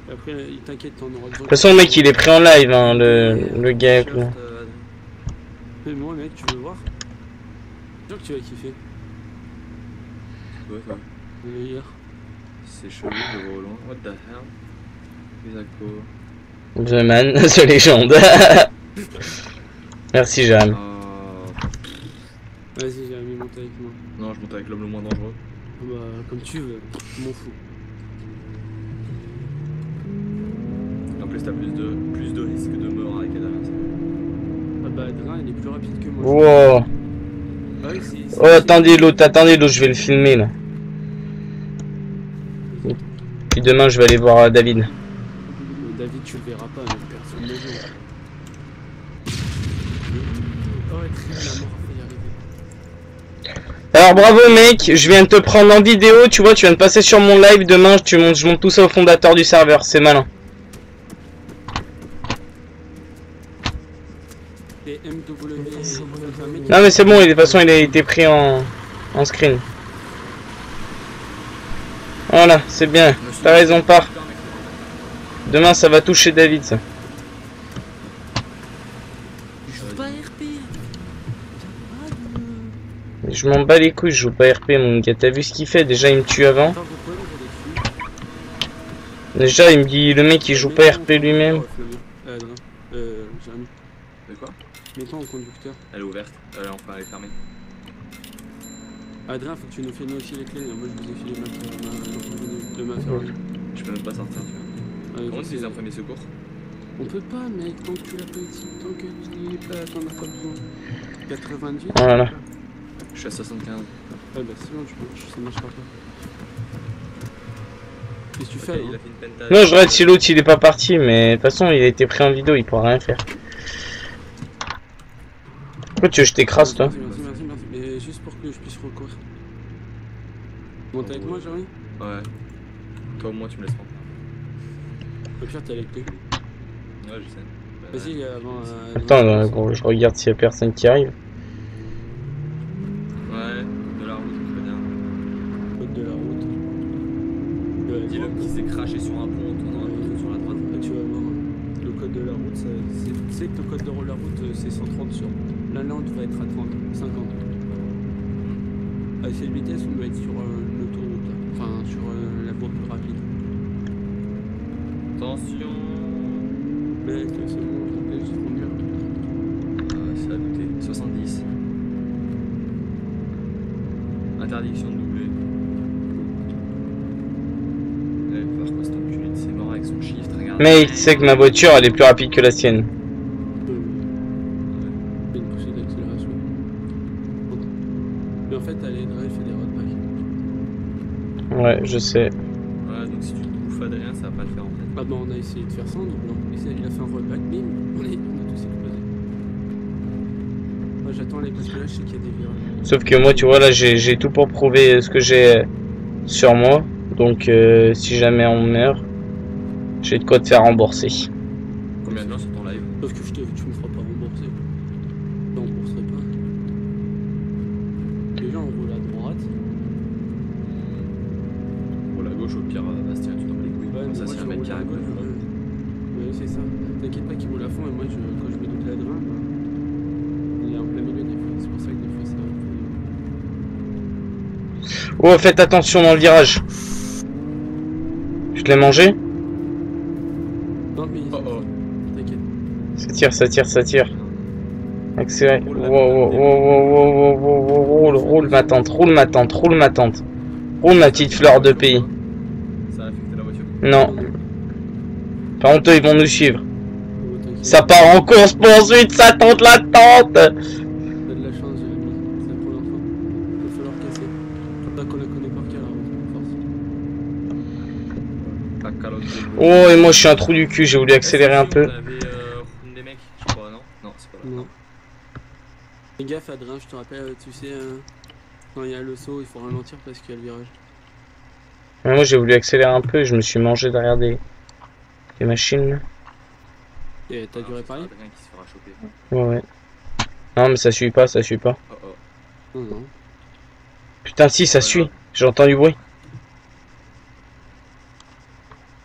Et après, il t'inquiète, t'en auras besoin. De toute façon, le mec il est pris en live, hein, le gars. Quoi. Mais moi, mec, tu veux voir? Je sûr que tu vas kiffer. Ouais, toi. Hier. C'est chelou le volant. What the hell? Les accos. The Man, The Légende. Merci, Jam. Vas-y, Jérémy, monte avec moi. Non, je monte avec l'homme le moins dangereux. Bah, comme tu veux, je m'en fous. En plus, t'as plus de risque de mort avec Adrien. Ah bah, Adrien, il est plus rapide que moi. Wow. Ah oui, c'est Oh, attendez l'autre, je vais le filmer là. Puis demain, je vais aller voir David. David, tu le verras pas, mais personne ne le voit. Oh, très bien, la mort a failli arriver. Alors bravo mec, je viens de te prendre en vidéo, tu vois, tu viens de passer sur mon live, demain je monte tout ça au fondateur du serveur, c'est malin. Et MW... Non mais c'est bon, de toute façon il a été pris en screen. Voilà, c'est bien, t'as raison, pars. Demain ça va toucher David ça. Je joue pas RP. Je m'en bats les couilles, je joue pas RP mon gars, t'as vu ce qu'il fait? Déjà il me tue avant. Déjà il me dit, le mec il joue pas RP lui-même. Jérémy. De quoi? Mets-toi en conducteur. Elle est ouverte, enfin elle est fermée. Adrien, faut que tu nous files aussi les clés. Moi je vous ai filé ma Ferrari. Je peux même pas sortir, tu vois. Comment tu utilises un premier secours? On peut pas, mec, tant que tu l'as pas utilisé, tant que tu l'as pas, t'en as pas besoin. 98. Voilà. Je suis à 75. Ouais, bah c'est bon, ça marchera pas. Qu'est-ce que tu fais? Il a fait une pentade. Non, je regarde si l'autre il est pas parti, mais de toute façon il a été pris en vidéo, il pourra rien faire. Pourquoi tu veux que je t'écrase toi? Merci. Mais juste pour que je puisse recourir. Monte avec moi, Jérémy? Ouais. Toi au moins tu me laisses pas. Au pire, t'as les clés. Ouais, je sais. Vas-y, avant. Attends, gros, je regarde s'il y a personne qui arrive. Ouais, de la route, très bien. Code de la route. Dis-le qui s'est craché sur un pont en tournant un peu sur la droite. Tu vas voir. Le code de la route, tu sais que le code de la route c'est 130 sur. Là, on devrait être à 30, 50. À cette vitesse, on doit être sur l'autoroute, enfin sur la voie plus rapide. Attention. Mec, c'est bon, s'il te plaît, juste conduire. C'est à douter. 70. Interdiction de doubler. Mais tu sais que ma voiture elle est plus rapide que la sienne. Une poussée d'accélération. Mais en fait, elle fait des road bike. Ouais, je sais. Ouais, donc si tu te bouffes Adrien, ça va pas le faire en fait. Ah bah on a essayé de faire ça en doublant. Il a fait un road bike, bim, on a tous explosé. Moi j'attends les parce que là je sais qu'il y a des virages. Sauf que moi, tu vois, là, j'ai tout pour prouver ce que j'ai sur moi. Donc, si jamais on meurt, j'ai de quoi te faire rembourser. Combien de gens sur ton live? Sauf que tu me feras pas rembourser. Je rembourserai pas. Déjà on roule à droite. Roule à gauche, au pire, Bastien, tu t'en bats les couilles. Ouais, mais Ça, moi c'est je un mec roule qui à arrive. gauche. Ouais, c'est ça. T'inquiète pas qu'il roule à fond et moi quand je mets de l'adrin, il est en plein milieu des fois. C'est pour ça que des fois ça va. Oh, faites attention dans le virage. Je te l'ai mangé? Non mais Oh oh. t'inquiète. Ça tire, ça tire, ça tire. Accélère. Wow, wow, wow, wow, roule, roule ma tante, roule ma tante, roule ma tante. Roule ma petite fleur de pays. Ça a affecté la voiture? Non. Par contre, eux, ils vont nous suivre. Oh, t'inquiète. Ça part en course poursuite, ça tente la tente. T'as de la chance, Jérémy. C'est la première fois. Il va falloir casser. Pas qu'on la connaît par cœur, force. Pas calotte. Oh, et moi, je suis un trou du cul, j'ai voulu accélérer un peu. T'avais des mecs, je crois, non? Non, c'est pas là. Non. Fais gaffe, Adrien, je te rappelle, tu sais, quand il y a le saut, il faut ralentir parce qu'il y a le virage. Mais moi, j'ai voulu accélérer un peu et je me suis mangé derrière des machines. Et t'as dû réparer? Adrien qui se fera choper. Ouais, ouais. Non, mais ça suit pas, ça suit pas. Oh oh. Non, non. Putain, si, ça suit. J'ai entendu du bruit.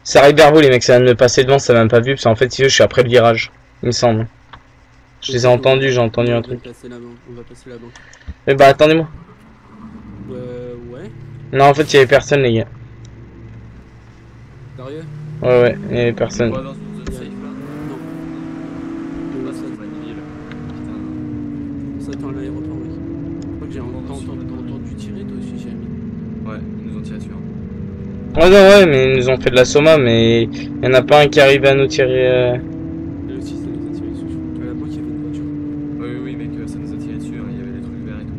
Ça arrive vers vous, les mecs, ça vient de me passer devant, ça m'a même pas vu, parce qu'en fait, si je suis après le virage, il me semble. Je les ai entendus, j'ai entendu un truc. On va passer la banque. Mais bah, attendez-moi. Ouais. Non, en fait, il y avait personne, les gars. Sérieux? Ouais, ouais, il y avait personne. On va dans une zone safe là. Non. Là, c'est une ville. Putain. On s'attend à l'aéroport, mec. Je crois que j'ai entendu tirer, toi aussi, Jérémy. Ouais, ils nous ont tiré dessus. Hein. Ouais, non, ouais, mais ils nous ont fait de la soma, mais il y en a pas un qui arrive à nous tirer. Là aussi, ça les a tirés dessus. À la banque, il y avait une voiture. Oui, oui, mec, ça nous a tiré dessus. Hein. Il y avait des trucs verts et tout.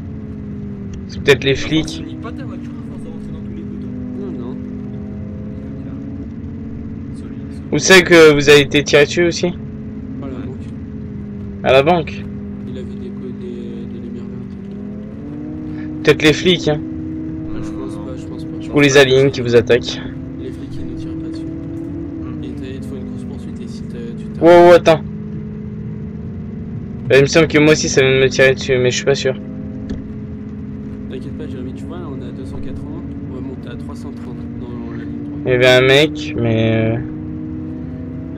C'est peut-être les flics. Nique pas ta voiture à force de rentrer dans tous les poteaux. Non. Solide. Vous savez que vous avez été tiré dessus aussi? Pas la banque. À la banque? Il avait des lumières vertes. Peut-être les flics, hein. Je pense pas. Ou les aliens qui vous attaquent. Les flics, ils ne tirent pas dessus. Et il te faut une course poursuite et si tu t'as... Wow, attends. Il me semble que moi aussi ça vient de me tirer dessus, mais je suis pas sûr. T'inquiète pas, Jérémy, tu vois, on est à 280, on va monter à 330 dans la ligne droite. Il y avait un mec, mais... Là,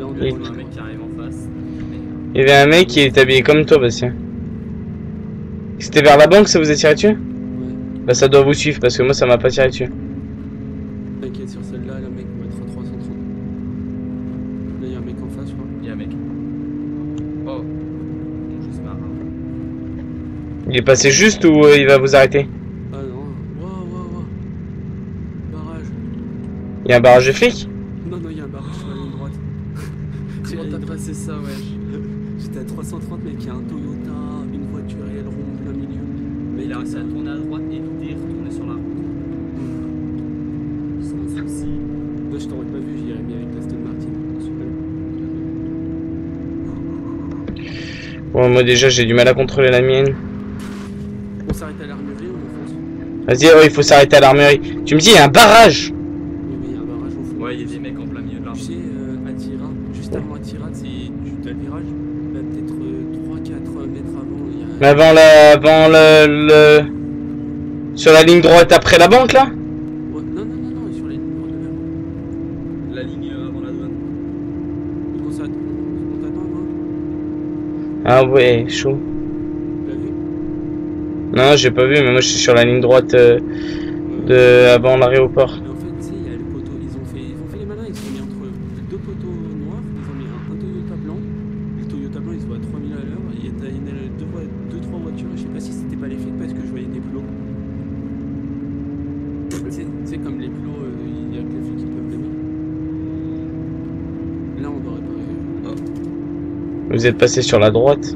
on Il- est On a un mec qui arrive en face. Il y avait un mec qui est habillé comme toi, Bastien. C'était vers la banque, ça vous a tiré dessus? Ouais, Bah ça doit vous suivre, parce que moi ça m'a pas tiré dessus. t'inquiète, sur celle-là, le mec, on va être à 330. Là, il y a un mec en face, je crois. Il y a un mec. Oh. Bon, je sais pas. Il est passé juste ou il va vous arrêter? Ah non, wow. Barrage. Il y a un barrage de flics? Non, il y a un barrage sur la ligne droite. Comment t'as passé ça, wesh? J'étais à 330, mec, il y a un Toyota, une voiture et elle rompt plein milieu. Mais il a réussi à tourner à droite et de retourner sur la route. Sans souci. Moi, je t'aurais pas vu, j'irais bien avec l'Aston Martin. Super. Bon, moi déjà j'ai du mal à contrôler la mienne. On s'arrête à l'armurerie ou on fonce? Vas-y, oh, il faut s'arrêter à l'armurerie. Tu me dis, il y a un barrage! Oui, mais il y a un barrage au fond. Ouais, il y a des mecs en plein milieu de Tu l'arbre. sais, à Tira, juste avant à Tira, c'est tu as le virage, bah, peut-être 3-4 mètres avant, il y a... Mais avant le... Sur la ligne droite après la banque là? Ouais, non, sur les lignes droites de mer. La ligne avant la douane. Donc on t'attend, moi. Ah ouais, chaud. Tu l'as vu? Non, j'ai pas vu, mais moi je suis sur la ligne droite avant l'aéroport. Mais en fait, tu sais, il y a le poteau, ils ont fait les malins, ils sont mis entre deux poteaux noirs, ils ont mis un Toyota blanc. Le Toyota blanc, il se voit à 3000 à l'heure, il y a 2-3 voitures, je sais pas si c'était pas les flics parce que je voyais des plots. Tu sais, comme les plots, il y a que les flics qui peuvent les mettre. Là, on Vous êtes passé sur la droite.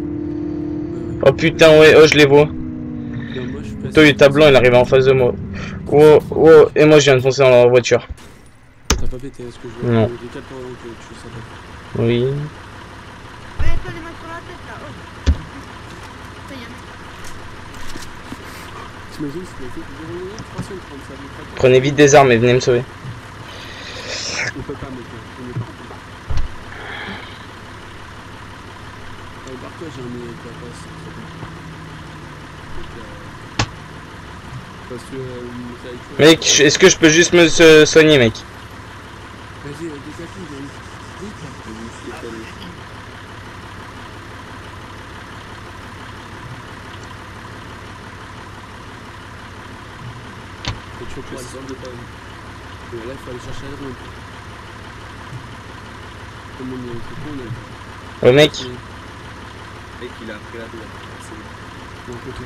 Oh putain, ouais, oh, je les vois. Non, moi, je suis passé. Toyota blanc, il arrive en face de moi. Oh, oh, et moi je viens de foncer dans la voiture. T'as pas pété, est-ce que je vois Non. les 4 pour que tu sais pas. Oui. Ouais, toi, les mains sur la tête là. Oh. Ça y est. T'imagines si tu fait 330, ça me ferait. Prenez vite des armes et venez me sauver. On peut pas, mec, on est parti. Barre-toi, j'ai un nez qui passe. Parce que Mec, est-ce que je peux juste me soigner, mec? Vas-y, décapite, vite. C'est chaud pour aller de pas. Là, il faut aller chercher la drone. Tout le monde est con, Ouais, mec. Mec, il a pris la douane. C'est bon. Donc, ok.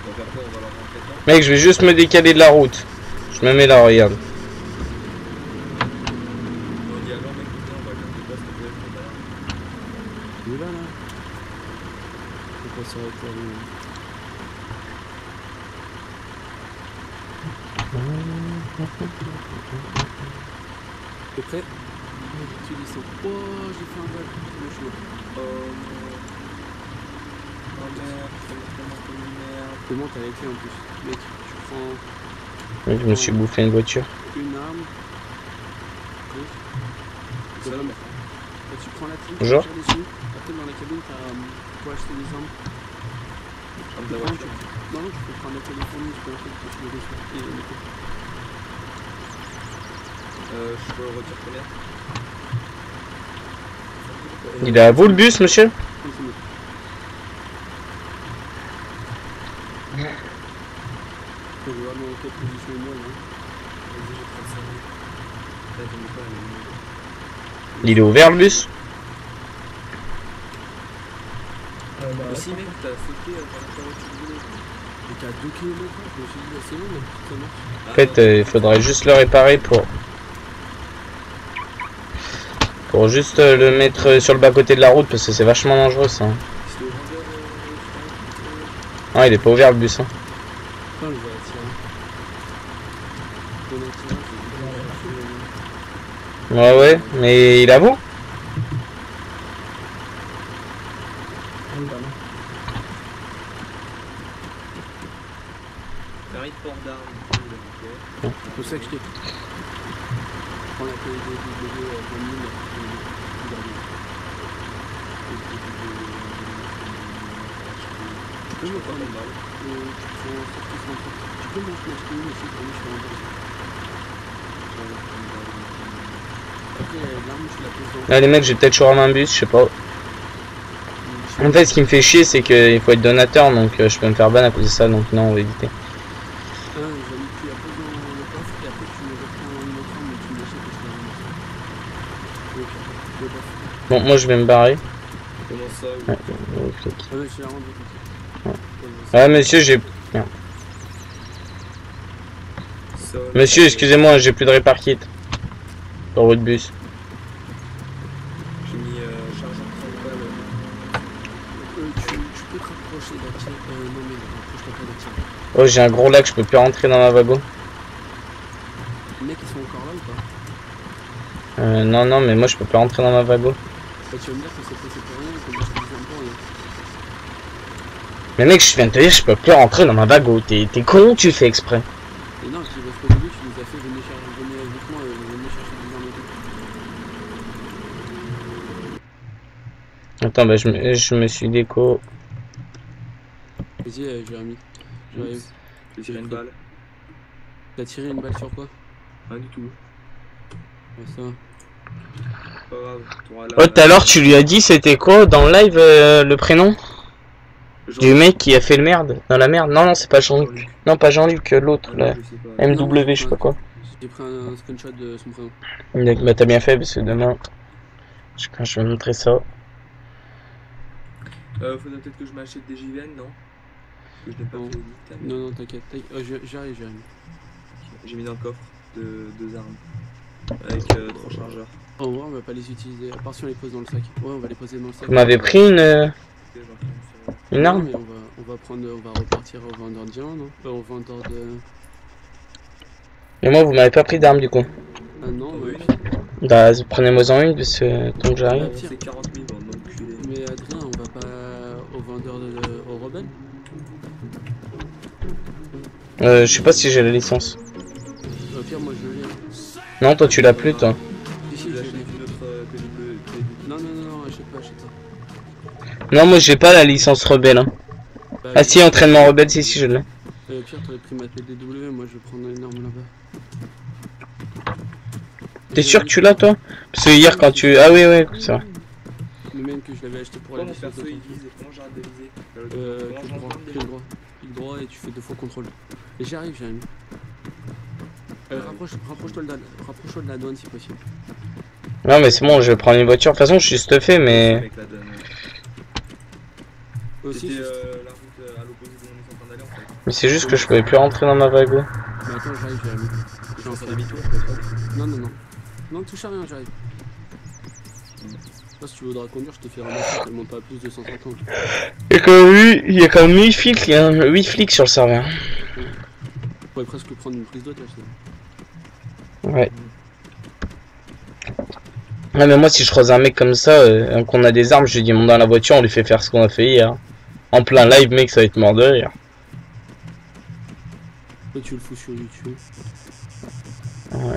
Donc après, on va leur rentrer dedans. Mec, je vais juste me décaler de la route. Je me mets là, regarde. On dit alors, mec, viens, on va le faire s'il te plaît, on va là. Il est là, là. C'est quoi ça va être là? T'es prêt? Tu descends. Oh, j'ai fait un vol. C'est le chemin. Oh non. Oh merde, merde. Comment t'as les clés en plus? Mec, tu prends Mec, je me suis bouffé une voiture. une arme. Gauche. C'est ça, mec. Tu prends la clé, tu Bonjour. tires dessus. Après, dans la cabine, t'as pour acheter des armes. Prendre la voiture. Non, non, tu peux prendre la téléphone, tu peux en fait continuer dessus. Et les clés. Je peux retirer combien? Il est à vous le bus, monsieur? Continue. Faut voir dans quelle position il est, là. Vas-y, j'ai 35 minutes. Là, j'en ai pas la même. Il est ouvert le bus? Aussi, mec, t'as sauté dans la voiture de boulot. Et t'as 2 km, je me suis dit, c'est long, mais ça marche. En fait, il faudrait juste le réparer pour juste le mettre sur le bas-côté de la route parce que c'est vachement dangereux ça. C'était au vendeur, Ah, il est pas ouvert le bus. Hein. Putain, je vais attirer. On a tiré, Ouais, mais il est à vous? Paris de port d'armes. c'est pour ça que je t'ai. Prends la clé des 20 000. Tu peux me prendre une balle. Tu peux m'acheter une aussi pour nous, je fais un peu. Après, l'arme, tu la poses dans. Là, les mecs, j'ai peut-être chouré un bus, je sais pas. En fait, ce qui me fait chier, c'est qu'il faut être donateur, donc je peux me faire ban à cause de ça, donc non, on va éviter. Tu la poses dans le coffre et après tu reprends une autre arme et tu l'achètes et je la remets. Ok, le coffre. Bon, moi, je vais me barrer. Comment ça? Ouais, ouais, flic. Ah ouais, je l'ai rendu. Ah, monsieur, j'ai... Monsieur, excusez-moi, j'ai plus de répar kit. Pour votre bus. J'ai mis charge en 30 balles. Tu peux te rapprocher d'un tir. Non, mais rapproche-toi pas d'un tir. Oh, j'ai un gros lac, je peux plus rentrer dans ma wagon. Les mecs, ils sont encore là ou pas? Non, non, mais moi, je peux plus rentrer dans ma wagon. Bah, tu vas me dire que c'est passé pour rien et que moi je te dis un peu rien. Mais mec, je viens de te dire, je peux plus rentrer dans ma wagon. T'es con ou tu fais exprès? Et non, je dis parce qu'au début, tu nous as fait venir avec moi, venir chercher des armes et tout. Attends, bah, je me suis déco. Vas-y, Jérémy. J'arrive. J'ai tiré une balle. T'as tiré une balle sur quoi? Rien du tout. Ouais, ça. Pas grave. Oh, tout à l'heure, tu lui as dit c'était quoi dans le live le prénom du mec qui a fait le merde dans la merde? Non, non, c'est pas Jean-Luc. Non, pas Jean-Luc, l'autre, là. MW, je sais pas quoi. J'ai pris un screenshot de son prénom. Bah, t'as bien fait parce que demain, quand je vais montrer ça. Faudrait peut-être que je m'achète des JVN, non? Parce que je n'ai pas Non. fait vite. Non, non, t'inquiète. J'arrive, Jérémy. J'ai mis dans le coffre deux armes. Avec 3 chargeurs. En vrai, on va pas les utiliser, à part si on les pose dans le sac. Ouais, on va les poser dans le sac. Vous m'avez pris une arme? Mais on va repartir au vendeur de diamants, non? Au vendeur de... Et moi, vous m'avez pas pris d'arme du coup. Ah non, oui. Bah, prenez-moi-en une parce que tant que j'arrive. C'est 40 000 dans le culé. Mais Adrien, on va pas au vendeur au rebelle? Je sais pas si j'ai la licence. Au pire, moi je l'ai. Non, toi tu l'as plus, toi. Si, je l'ai. Non, achète pas. Non, moi j'ai pas la licence rebelle. Hein. Bah, Ah si, entraînement rebelle, si je l'ai. Au pire, t'aurais pris ma PDW, moi je vais prendre une arme là-bas. T'es sûr que tu l'as, toi? Parce que hier quand tu... Ah oui, c'est vrai. Le même que je l'avais acheté pour la Comment licence. perso il vise et comment j'arrête de viser? Clic droit et tu fais 2 fois contrôle. Et j'arrive. Rapproche-toi de la douane si possible. Non mais c'est bon, je vais prendre une voiture. De toute façon, je suis stuffé, mais... Aussi, C'était la route à l'opposé de où on est en train d'aller en fait. Mais c'est juste que je pouvais plus rentrer dans ma vague. mais attends, j'arrive. J'ai Sur un demi-tour, Non. Non, touche à rien, j'arrive. Si tu voudras conduire, je te fais ramasser tellement pas plus de 150. Il y a quand même 8 flics, 8 flics sur le serveur. On pourrait presque prendre une prise d'otage. Ouais. Ouais, mais moi si je croise un mec comme ça, qu'on a des armes, je lui dis monte dans la voiture, on lui fait faire ce qu'on a fait hier. En plein live, mec, ça va être mort de rire. Toi, tu le fous sur YouTube. Ouais.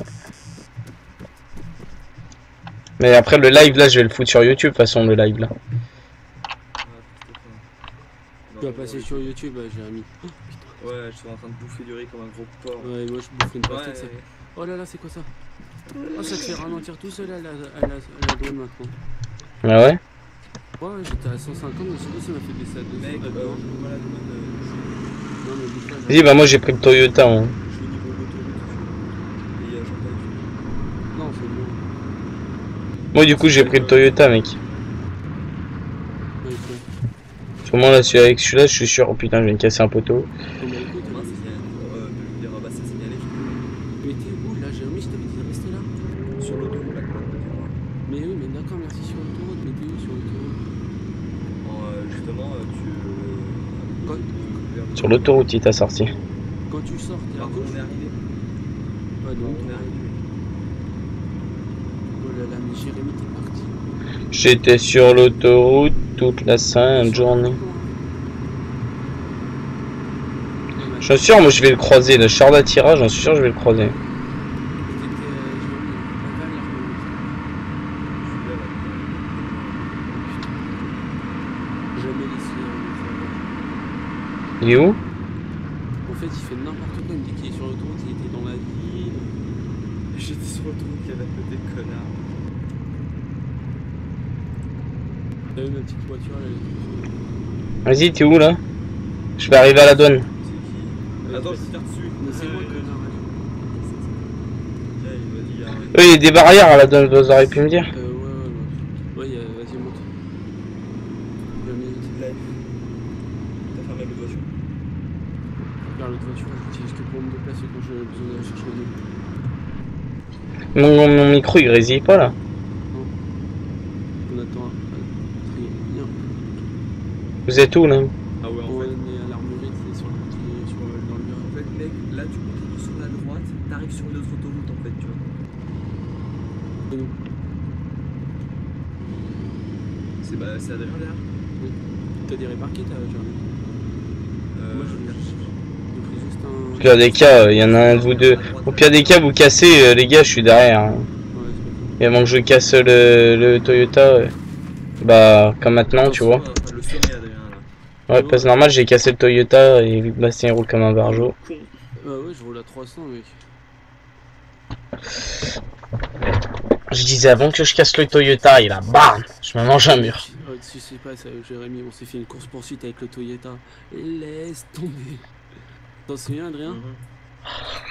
Mais après le live là, je vais le foutre sur YouTube, de toute façon, le live là. Tu vas passer sur YouTube, Jérémy. Oh, ouais, je suis en train de bouffer du riz comme un gros porc. Ouais, moi je bouffe une pastèque, ça. Oh là là, c'est quoi ça? Oh, ça te fait ralentir tout seul à la douane maintenant. Ah ouais? Ouais, j'étais à 150, mais c'est ça m'a fait baisser à 200. Mec, voilà, non, mais bouge pas, Vas-y, bah moi j'ai pris le Toyota. Hein. je suis au niveau de l'autoroute. Et j'en pas non, c'est bon. Moi du coup j'ai pris le Toyota, mec. Ouais, quoi. Parce que moi là, avec celui-là, je suis sûr, oh putain, je viens de casser un poteau. Comment écoute, Mince, de dire, bah ça signalé. mais t'es où là, Jérémy? Je t'avais dit de rester là. Sur l'autoroute, là, Mais oui, mais d'accord, merci sur l'autoroute. Mais t'es où sur l'autoroute? justement, Sur l'autoroute, il t'a sorti. Quand tu sors, t'es à Par contre, gauche. on est arrivé. Ouais, donc. On est arrivé. Oh là là, mais Jérémy, t'es parti. J'étais sur l'autoroute toute la sainte journée. Je suis sûr, moi je vais le croiser. Le char d'attirage, j'en suis sûr, je vais le croiser. Il est où? En fait, il fait n'importe quoi. Il me dit qu'il est sur l'autoroute, il était dans la ville. J'étais sur l'autoroute, il y avait un peu des connards. T'as vu ma petite voiture là? Vas-y, t'es où là? Je vais arriver à la douane. C'est qui? Attends, je vais te faire dessus. Mais c'est moi, connard. Il y a des barrières à la douane, vous auriez pu me dire. Ouais, vas-y, monte. T'as fermé l'autre voiture. Regarde l'autre voiture, je l'utilise que pour me déplacer quand j'ai besoin d'aller chercher le Mon micro il résille pas là. On attend un bien. Vous êtes où là? Ah ouais, en On fait. est à l'armurerie, c'est dans le mur. En fait, mec, là tu continues sur la droite, t'arrives sur une autre autoroute en fait, tu vois. Et nous, C'est Adrien derrière. t'as des réparqués, t'as Jérémy? Moi, je pris juste un. Au pire des cas, il y en a un de vous deux. Au pire des cas, vous cassez, les gars, je suis derrière. Hein. Ouais, c'est pas Et avant que je casse le Toyota, bah comme maintenant, tu vois. Le sommet Adrien là. Ouais, parce que normal, j'ai cassé le Toyota et vu que Bastien roule comme un barjo. ouais, je roule à 300, mec. Je disais avant que je casse le Toyota, et là, bam, je me mange un mur. Oh, tu sais pas, ça, Jérémy, on s'est fait une course poursuite avec le Toyota. Laisse tomber. T'en souviens, Adrien?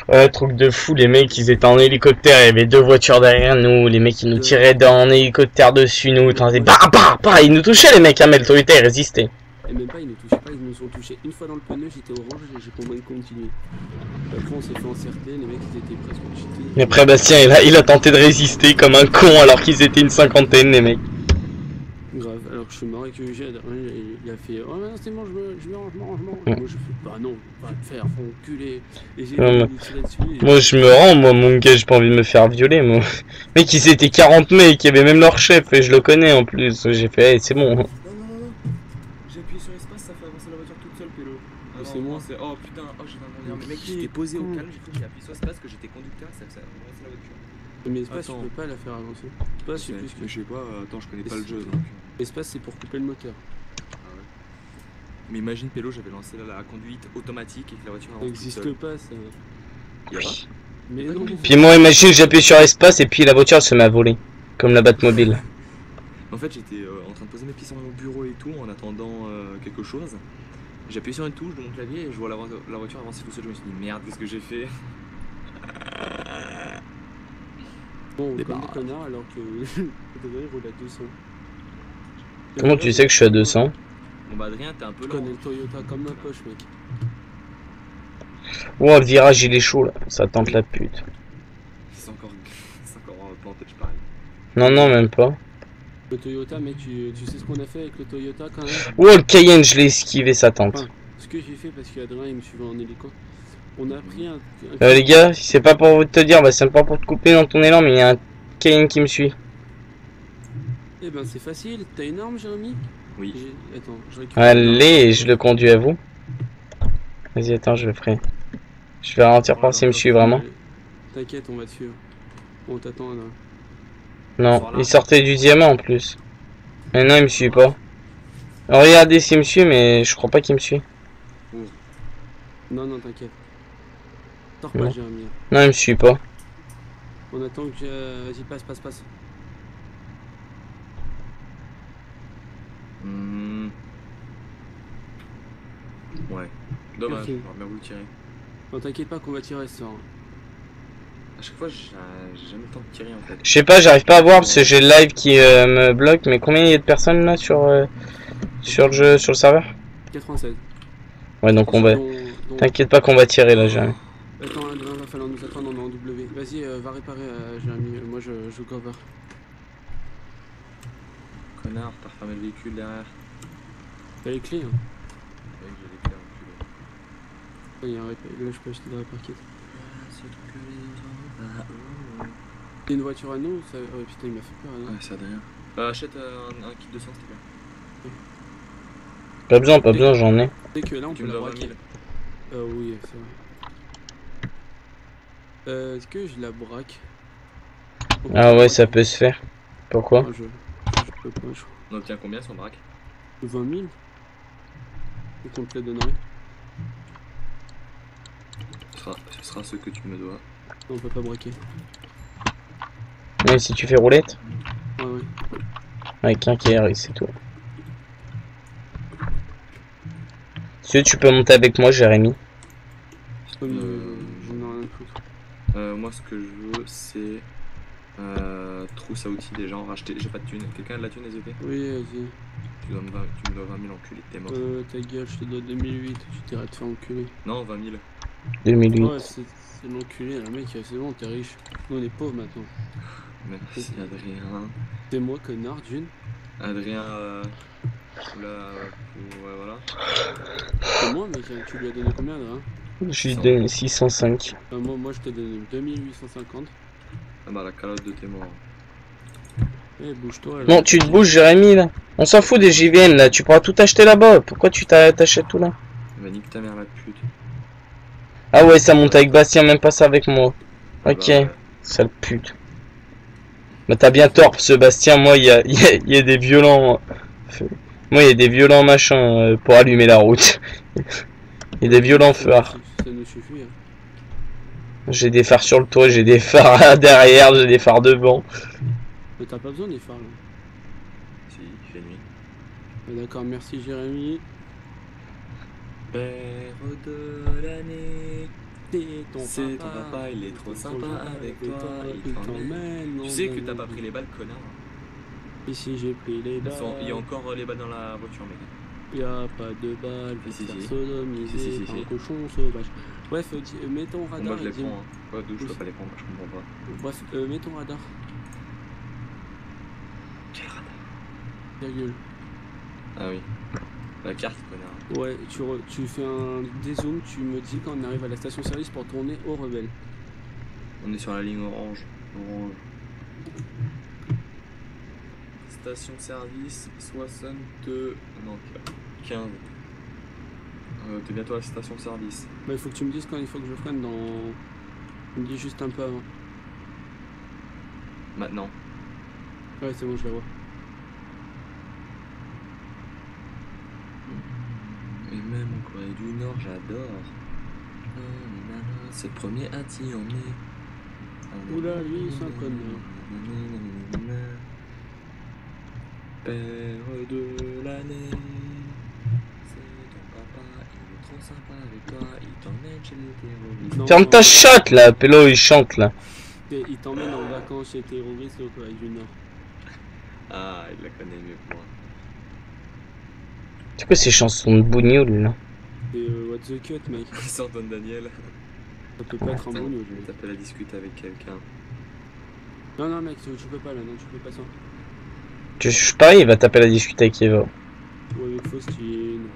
Ouais, truc de fou, les mecs ils étaient en hélicoptère, il y avait deux voitures derrière nous, les mecs ils nous tiraient en hélicoptère dessus, nous, bah, ils nous touchaient les mecs, hein, mais le Toyota il résistait. Et même pas, ils ne touchaient pas, ils nous ont touché une fois dans le pneu, j'étais orange et j'ai combien de continuer. Après on s'est fait encercler, les mecs ils étaient presque cheatés. Et après Bastien il a tenté de résister comme un con alors qu'ils étaient une cinquantaine les mecs. Grave, alors que je suis mort et que j'ai il a fait oh non c'est bon je me range. Et moi je fais bah non, va te faire enculer. Et j'ai tiré dessus. Et... Moi je me rends, moi mon gars, j'ai pas envie de me faire violer moi. Mec ils étaient 40 mecs, il y avait même leur chef et je le connais en plus. J'ai fait hey, c'est bon. Non. J'ai appuyé sur espace, ça fait avancer la voiture toute seule, Pélo. Ah c'est moi. Oh putain, oh j'ai un mais mec, j'étais posé au calme, j'ai cru que j'ai appuyé sur espace, que j'étais conducteur, ça a avancé la voiture. Mais espace, tu peux pas la faire avancer. Espace, c'est plus que. Je sais pas, attends, je connais pas le jeu donc. Espace, c'est pour couper le moteur. Ah ouais. Mais imagine, Pélo, j'avais lancé la conduite automatique et que la voiture avance. Ça n'existe pas, ça. Y'a pas. Mais non. Puis moi imagine j'appuie sur espace et puis la voiture se met à voler. Comme la Batmobile. En fait, j'étais en train de poser mes pieds sur mon bureau et tout en attendant quelque chose. J'ai appuyé sur une touche de mon clavier et je vois la voiture avancer tout seul. Je me suis dit merde, qu'est-ce que j'ai fait? Bon, comme des connards alors que il roule à 200. Comment tu sais que je suis à 200? Bon bah Adrien, t'es un peu Je lent. connais le Toyota comme ma poche, mec. Oh le virage il est chaud là, ça tente la pute. C'est encore planté, je parie. Non même pas. Le Toyota, mec, tu sais ce qu'on a fait avec le Toyota quand même? Oh le Cayenne je l'ai esquivé, ça tente. Enfin, ce que j'ai fait parce qu'Adrien il me suivait en hélico. On a pris un Les gars, c'est pas pour te dire, bah c'est pas pour te couper dans ton élan mais il y a un Cayenne qui me suit. Eh ben c'est facile, t'as une arme Jérémy? Oui. Attends, je récupère. Allez, je le conduis à vous. Vas-y attends, je le ferai. Je vais ralentir par s'il me suit vraiment. T'inquiète, on va te suivre. On t'attend là. Non, il sortait du diamant en plus. Mais non, il me suit pas. Alors, regardez s'il me suit, mais je crois pas qu'il me suit. Non, t'inquiète. Sors Non. pas, Jérémy. Non, il me suit pas. On attend que. Vas-y, passe. Ouais. Dommage, Ok. j'aurais bien voulu tirer. Non, t'inquiète pas qu'on va tirer ce soir. À chaque fois, j'ai jamais le temps de tirer en fait. Je sais pas, j'arrive pas à voir parce que j'ai le live qui me bloque. Mais combien il y a de personnes là sur le jeu, sur le serveur? 96. Ouais, donc on va. T'inquiète pas qu'on va tirer là, Jérémy. Attends, Adrien, va falloir nous attendre, on est en W. Vas-y, va réparer, Jérémy. Moi, je cover. Connard, t'as refermé le véhicule derrière. T'as les clés, hein? Ouais, j'ai les clés enculé. Il y a un là, je peux acheter de la parquet. C'est une voiture à nous, ça... Oh putain, il m'a fait peur, là. Ouais, c'est Adrien. Achète un kit de sang, s'il te plaît. Pas besoin, j'en ai. Tu sais que là, on Tu peut me la dois 20 braquer. 000. Oui, c'est vrai. Est-ce que je la braque? Ah ouais, ça peut se faire. Pourquoi? Je peux pas, je crois. On obtient combien sur braque? 20 000? Et qu'on te la donnerait? Ce sera ce que tu me dois. Non, on peut pas braquer. Mais si tu fais roulette? Ouais. Avec un KR, c'est tout. Si tu peux monter avec moi, Jérémy. Je n'en ai rien à foutre. Moi, ce que je veux, c'est trousse à outils des gens, racheter. J'ai pas de thune. Quelqu'un a de la thune, SVP? Oui, vas-y. Tu me dois 20 000 enculé, t'es mort. Ta gueule, je te dois 2008, tu t'iras te faire enculer. Non, 20 000. 2008. Ouais, c'est l'enculé, le mec, c'est bon, t'es riche. Nous, on est pauvres maintenant. Merci Adrien. C'est moi, connard, d'une. Adrien, voilà. C'est moi, mec, tu lui as donné combien, là hein? Je lui donne 605. Moi, je te donne 2850. Ah bah la calotte de tes morts. Eh, bouge-toi. Non, tu te bouges, Jérémy, là. On s'en fout des JVN, là. Tu pourras tout acheter là-bas. Pourquoi tu t'achètes tout là? Bah nique ta mère la pute. Ah ouais, ça monte avec Bastien, même pas ça avec moi. Ok, Bah, ouais. sale pute. Bah t'as bien tort, parce que Bastien, moi, il y a des violents... Moi, il y a des violents machins pour allumer la route. Il y a des violents phares. Ça nous suffit. Hein. J'ai des phares sur le toit, j'ai des phares derrière, j'ai des phares devant. Mais t'as pas besoin des phares, là. Si, il fait nuit. D'accord, merci, Jérémy. Père de l'année. C'est ton papa, il est trop sympa avec toi. Il t'emmène. Tu sais que t'as pas pris les balles, connard. Ici j'ai pris les balles. Il y a encore les balles dans la voiture, mec. Y'a pas de balles, Si, si. sodomisé Si, par un si. cochon sauvage. Bref, mets ton Moi radar je et les dis... prends, hein. Quoi, d'où je dois pas les prendre, je comprends pas. Bref, mets ton radar. Quel radar? Ta gueule. Ah oui. La carte, connard. Ouais, tu fais un dézoom, tu me dis quand on arrive à la station service pour tourner au rebelle. On est sur la ligne orange. Orange. Station service 62. Non, 15. T'es bientôt à la station service. Bah, il faut que tu me dises quand il faut que je freine dans... Tu me dis juste un peu avant. Maintenant. Ouais, c'est bon, je la vois. Et même en Corée du Nord, j'adore. C'est le premier à t'y emmener. Oula, lui, c'est un connard. Père de l'année. C'est ton papa, il est trop sympa avec toi. Il t'emmène chez les terroristes. Non, Ferme ta chatte là, Pélo il chante là. Il t'emmène en vacances chez terroristes au Corée du Nord. Ah, il la connaît mieux que moi. C'est quoi ces chansons de bougnoul là? Et what the cut, mec. C'est Antoine Daniel. Ça peut pas être un bon Je t'appelle à discuter avec quelqu'un. Non, non, mec, tu peux pas là, non, tu peux pas ça. Je suis pareil, il va taper la discuter avec Eva. Ou avec Faustine.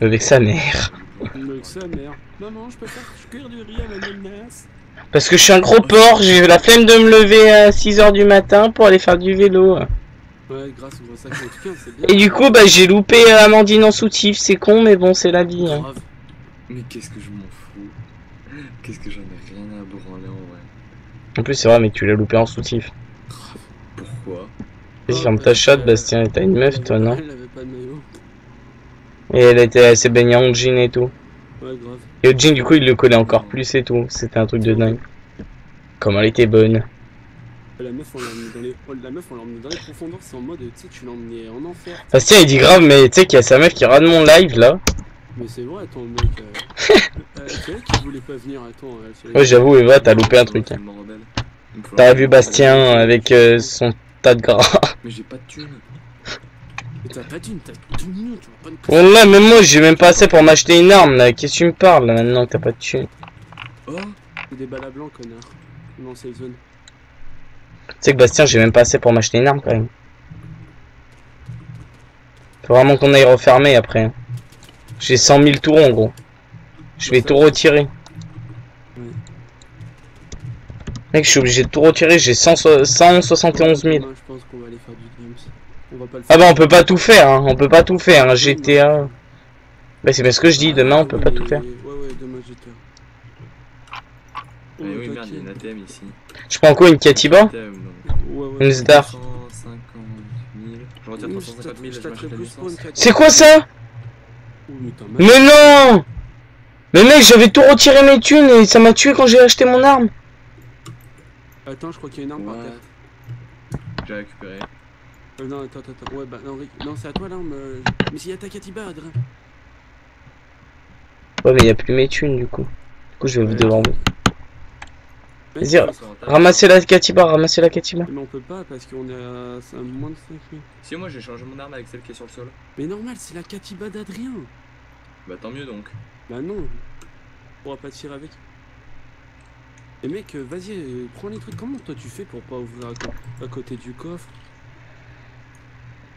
Avec sa mère. Avec sa mère. Maman, je peux faire cuire du riz à la menace. Parce que je suis un gros porc, j'ai la flemme de me lever à 6 h du matin pour aller faire du vélo. Ouais, grâce au sac en tout cas, c'est bien. Et du coup, bah j'ai loupé Amandine en soutif, c'est con, mais bon, c'est la vie. Hein. Grave. Mais qu'est-ce que je m'en fous? Qu'est-ce que j'en ai rien à branler en vrai? En plus, c'est vrai, mais tu l'as loupé en soutif. Pourquoi? Vas-y, ferme ta chatte, Bastien, t'as une meuf, toi, non? Elle avait pas de maillot. Et elle s'est baignée en jean et tout. Ouais, grave. Et le jean, du coup, il le collait encore plus et tout. C'était un truc de dingue. Comment elle était bonne. La meuf, on l'a emmenée dans les... La meuf, on l'a emmenée dans les profondeurs, c'est en mode, tu sais, tu l'as emmenée en enfer. Bastien, il dit grave, mais tu sais qu'il y a sa meuf qui rate mon live, là. Mais c'est vrai, attends, mec. C'est elle qui voulait pas venir, attends. Ouais, j'avoue, Eva, t'as loupé un truc. Hein. T'as vu Bastien avec son tas de gras. Mais j'ai pas de thunes. Mais t'as pas d'une, t'as tout mignon, tu vois pas de... Oh là, même moi, j'ai même pas assez pour m'acheter une arme, là. Qu'est-ce que tu me parles, là, maintenant que t'as pas de thune? Oh! C'est des balles à blanc, connard. Non, c'est zone. Tu sais que Bastien, j'ai même pas assez pour m'acheter une arme, quand même. Faut vraiment qu'on aille refermer, après. Hein. J'ai 100 000 tours, en gros. Je vais tout retirer. Ouais. Mec, je suis obligé de tout retirer, j'ai 171 000. Demain, je pense qu'on va aller faire du games. On va pas le faire. Ah bah on peut pas tout faire, hein. On peut pas tout faire, hein. GTA. Bah c'est parce que je dis, demain on peut pas tout faire. Ouais, ouais, demain GTA. Mais oui, merde, il y a une ATM ici. Je prends quoi, une Katiba? ATM, donc. Ouais, ouais. Une Zdar? 350 000. Je retire 350 000, je m'achète la licence. C'est quoi ça? Oh, mais t'as mal. Mais non! Mais mec, j'avais tout retiré mes thunes et ça m'a tué quand j'ai acheté mon arme. Attends, je crois qu'il y a une arme par Ouais. terre. J'ai récupéré. Non, attends. Ouais, bah non, Rick. Non, c'est à toi l'arme. Mais s'il y a ta Katiba, Adrien. Ouais, mais y a plus mes thunes du coup. Du coup, je vais vous devoir. Mec, Vas-y, ramassez la Katiba, ramassez la Katiba. Mais on peut pas parce qu'on est à moins de 5 000. Si, moi j'ai changé mon arme avec celle qui est sur le sol. Mais normal, c'est la Katiba d'Adrien. Bah tant mieux donc. Bah non. On pourra pas tirer avec. Et mec, vas-y, prends les trucs. Comment toi tu fais pour pas ouvrir à côté du coffre?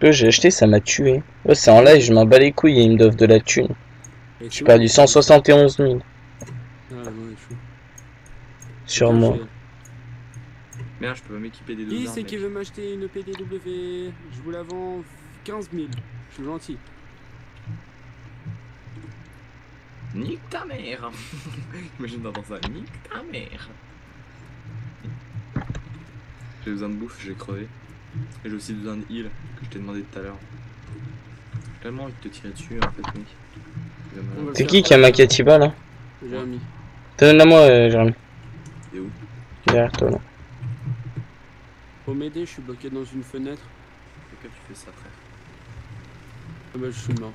J'ai acheté, ça m'a tué. Ouais, c'est en live, je m'en bats les couilles et ils me doivent de la thune. J'ai perdu 171 000 Ah ouais, chaud. sur moi. Merde, je peux pas m'équiper des deux Qui armes. c'est qui mec. veut m'acheter une PDW? Je vous la vends 15 000. Je suis gentil. Nique ta mère. Imagine d'entendre ça. Nique ta mère. J'ai besoin de bouffe, j'ai crevé. Et j'ai aussi besoin de heal que je t'ai demandé tout à l'heure. J'ai tellement envie de te tirer dessus en fait, mec. On va le C'est faire. qui a ma Katiba là? Jérémy. Donne-la moi, Jérémy. T'es où? Derrière toi là. Faut m'aider, je suis bloqué dans une fenêtre. Pourquoi tu fais ça, frère? Ah bah je suis mort.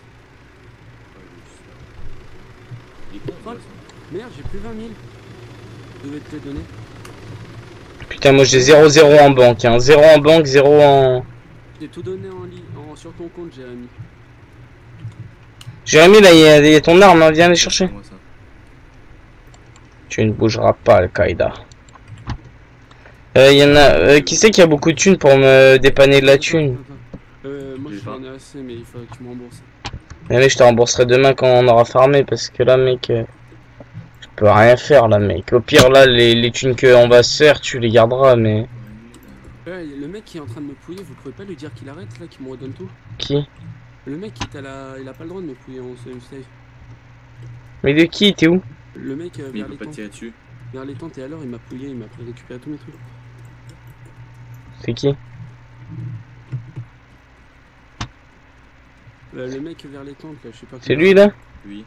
Il est con, Fuck. de toute façon. Merde, j'ai plus 20 000. Je devais te les donner. Putain, moi j'ai 0 en banque, hein. 0 en banque, 0 en. J'ai tout donné sur ton compte, Jérémy. Jérémy, là, il y a ton arme, hein, viens les chercher. C'est moi, ça. Tu ne bougeras pas, Al-Qaïda. Y en a... qui c'est qui a beaucoup de thunes pour me dépanner de la thune? Moi J'ai j'en pas. ai assez, mais il faut que tu me rembourses. Mais mec, je te rembourserai demain quand on aura farmé, parce que là, mec... je peux rien faire, là, mec. Au pire, là, les thunes qu'on va se faire, tu les garderas, mais... Le mec qui est en train de me pouiller, vous pouvez pas lui dire qu'il arrête là, qu'il me redonne tout? Qui? Le mec il a pas le droit de me pouiller en save. Mais de qui? T'es où? Le mec Mais il vers peut les pas tentes. tirer dessus. Vers les tentes et alors il m'a pouillé, il m'a récupéré tous mes trucs. C'est qui? Le mec vers les tentes là, je sais pas. C'est lui, là? Oui.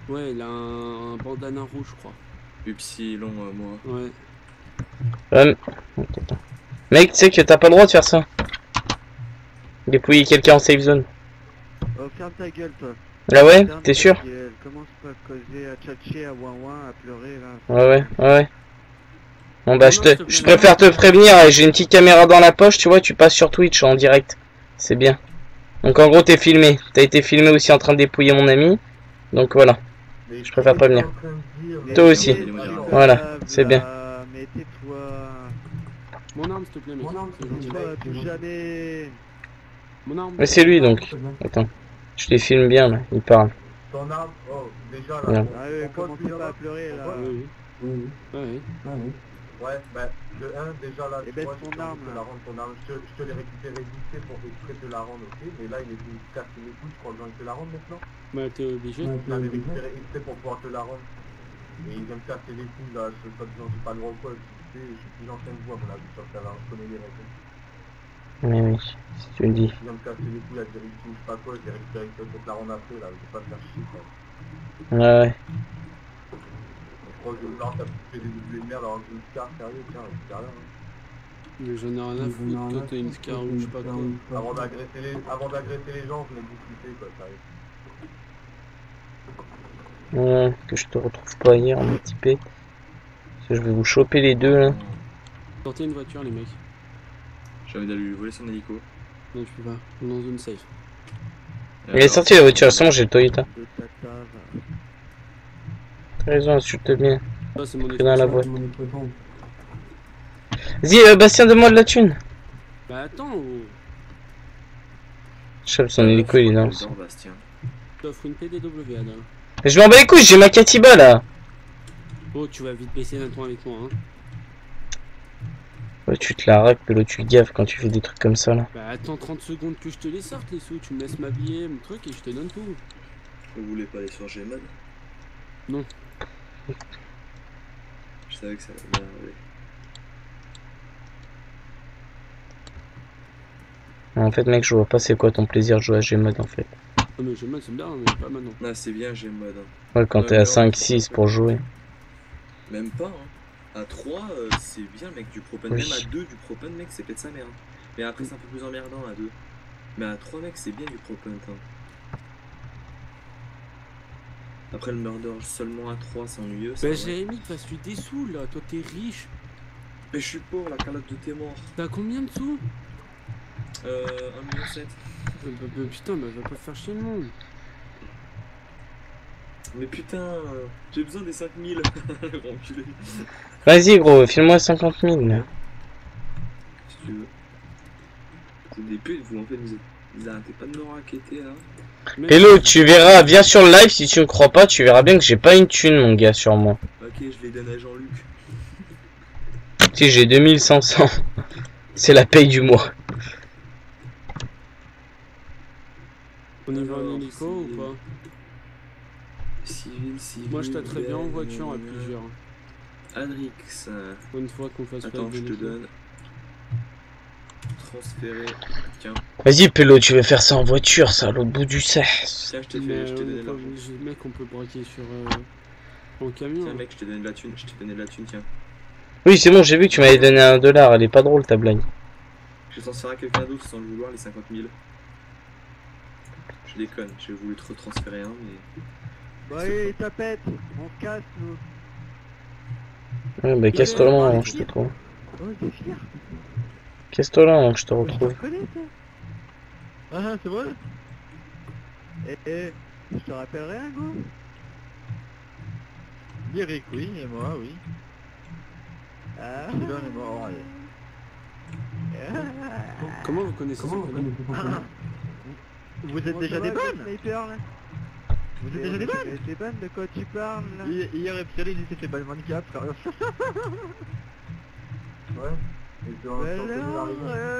Ouais, il a un bandana rouge, je crois. Upsilon, moi. Ouais. Attends. Mec, tu sais que t'as pas le droit de faire ça. Dépouiller quelqu'un en safe zone. Oh, ferme ta gueule, toi. Ah ouais? Ferme T'es ta sûr? gueule. Commence pas à causer, à tchatcher, à ouin à pleurer, là. Ouais. Bon bah je préfère te prévenir, j'ai une petite caméra dans la poche, tu vois, tu passes sur Twitch en direct. C'est bien. Donc en gros t'es filmé. T'as été filmé aussi en train de dépouiller mon ami. Donc voilà. Je préfère prévenir. Toi aussi. Voilà, c'est bien. Mais tais-toi. Mon arme, s'il te plaît, mec. Tais-toi, touche jamais. Mon arme. Mais c'est lui donc. Attends. Je les filme bien là, il parle. Ton arme, oh, déjà là. Merde. Ah ouais, commencez pas à pleurer, là. Oui. Ouais, bah, de 1, déjà là, Et baisse moi, ton j'ai envie arme, de te là. la rendre ton arme. Je te l'ai récupéré vite fait pour exprès de la rendre, ok. Mais là, il est venu me casser les couilles, je crois que j'ai envie de te la rendre maintenant. Bah, t'es obligé. Je l'avais récupéré exprès pour pouvoir te la rendre. Et il vient me casser les couilles là, je sais disant j'ai pas le droit ou quoi. Je suis plus ancien que vous à mon avis, sur ça là, je connais les règles. Mais oui, si tu me dis. Il vient me casser les couilles à dire ici ou je sais pas quoi, je l'ai récupéré exprès pour te la rendre après là, je vais pas te faire chier quoi. Ouais. Je crois que là, t'as fait des doublés de merde alors que j'ai une scar, sérieux, tiens, c'est rien. Mais j'en ai rien à foutre, toi t'as une scar ou je sais pas quoi. Avant d'agresser les gens, je l'ai discuté quoi, sérieux. Ouais, que je te retrouve pas hier, mon petit P. Parce que je vais vous choper les deux là. Sortez une voiture, les mecs. J'ai envie d'aller lui voler son hélico. Non, je peux pas. On est dans zone safe. Il est sorti la voiture, c'est bon, j'ai le Toyota. De tata, va. T'as raison, insulte bien. Ça, c'est mon Que dans la boîte. expression. Vas-y, Bastien, donne-moi de la thune. Bah attends, oh. Je sais pas, son hélico il est dans le sang. Bastien. Je t'offre une PDW, Adal. Mais je m'en bats les couilles, j'ai ma Katiba là. Oh, tu vas vite baisser d'un ton avec moi, hein. Ouais, tu te la raques, Pélo, tu gaffes quand tu fais des trucs comme ça là. Bah attends 30 secondes que je te les sorte, les sous. Tu me laisses m'habiller, mon truc, et je te donne tout. Vous voulez pas aller sur Gmod? Non. Je savais que ça allait bien arriver. En fait, mec, je vois pas c'est quoi ton plaisir de jouer à Gmod en fait. Ah mais je c'est bien, mais pas maintenant. Non, c'est bien Gmod. Ouais, quand t'es à 5-6 pour jouer. Même pas, hein. À 3, c'est bien, mec, du propane. Oui. Même à 2, du propane, mec, c'est peut-être sa mère. Mais après, c'est un peu plus emmerdant à 2. Mais à 3, mec, c'est bien du propane. Hein. Après, le murder seulement à 3, c'est ennuyeux. Bah Jérémy, t'as su des sous là, toi t'es riche. Mais je suis pauvre, la calotte de tes morts. T'as combien de sous? 1,7 million. Putain, bah va pas faire chier le monde. Mais putain, j'ai besoin des 5000. Enculé. Vas-y, gros, file-moi 50 000 là. Si tu veux. C'est des putes, vous en fait, vous arrêtez pas de me raqueter là. Pélo, tu verras, viens sur le live si tu me crois pas, tu verras bien que j'ai pas une thune, mon gars, sur moi. Ok, je les donne à Jean-Luc. Si, j'ai 2500. C'est la paye du mois. On y va en Alors, hélico ou c'est- pas? Civil. Moi je t'aiderais bien en voiture à Belle, plusieurs. Adrix. Une fois qu'on fasse Attends, pas je de te hélico. donne. Transférer. Tiens, Vas-y, Pélo, tu veux faire ça en voiture, ça, à l'autre bout du sas. tiens, je t'ai Mais fait, je t'ai on est donné de pas l'argent. obligé, mec, on peut braquer sur en camion. Tiens, hein. mec, je t'ai donné de la thune, tiens. Oui, c'est bon, j'ai vu que tu m'avais donné $1, elle est pas drôle ta blague. Je transférer à quelqu'un d'autre sans le vouloir les 50 000. Je déconne, j'ai voulu te retransférer un, mais. Bah allez, tapette, on se casse, nous. Ouais, bah casse-toi là, je te trouve. Oh, t'es fier. Casse-toi là, je te retrouve. Tu connais, toi? Ah, c'est vrai. Je te rappellerai un go. Lyric, oui, et moi, oui. Dylan est mort, Comment vous connaissez ce connard? Vous êtes déjà des bonnes Vous êtes déjà des bonnes? Des bonnes, de quoi tu parles là? Hier, Epsilon, il s'est fait ban handicap, frère. Ouais. Et puis on Alors,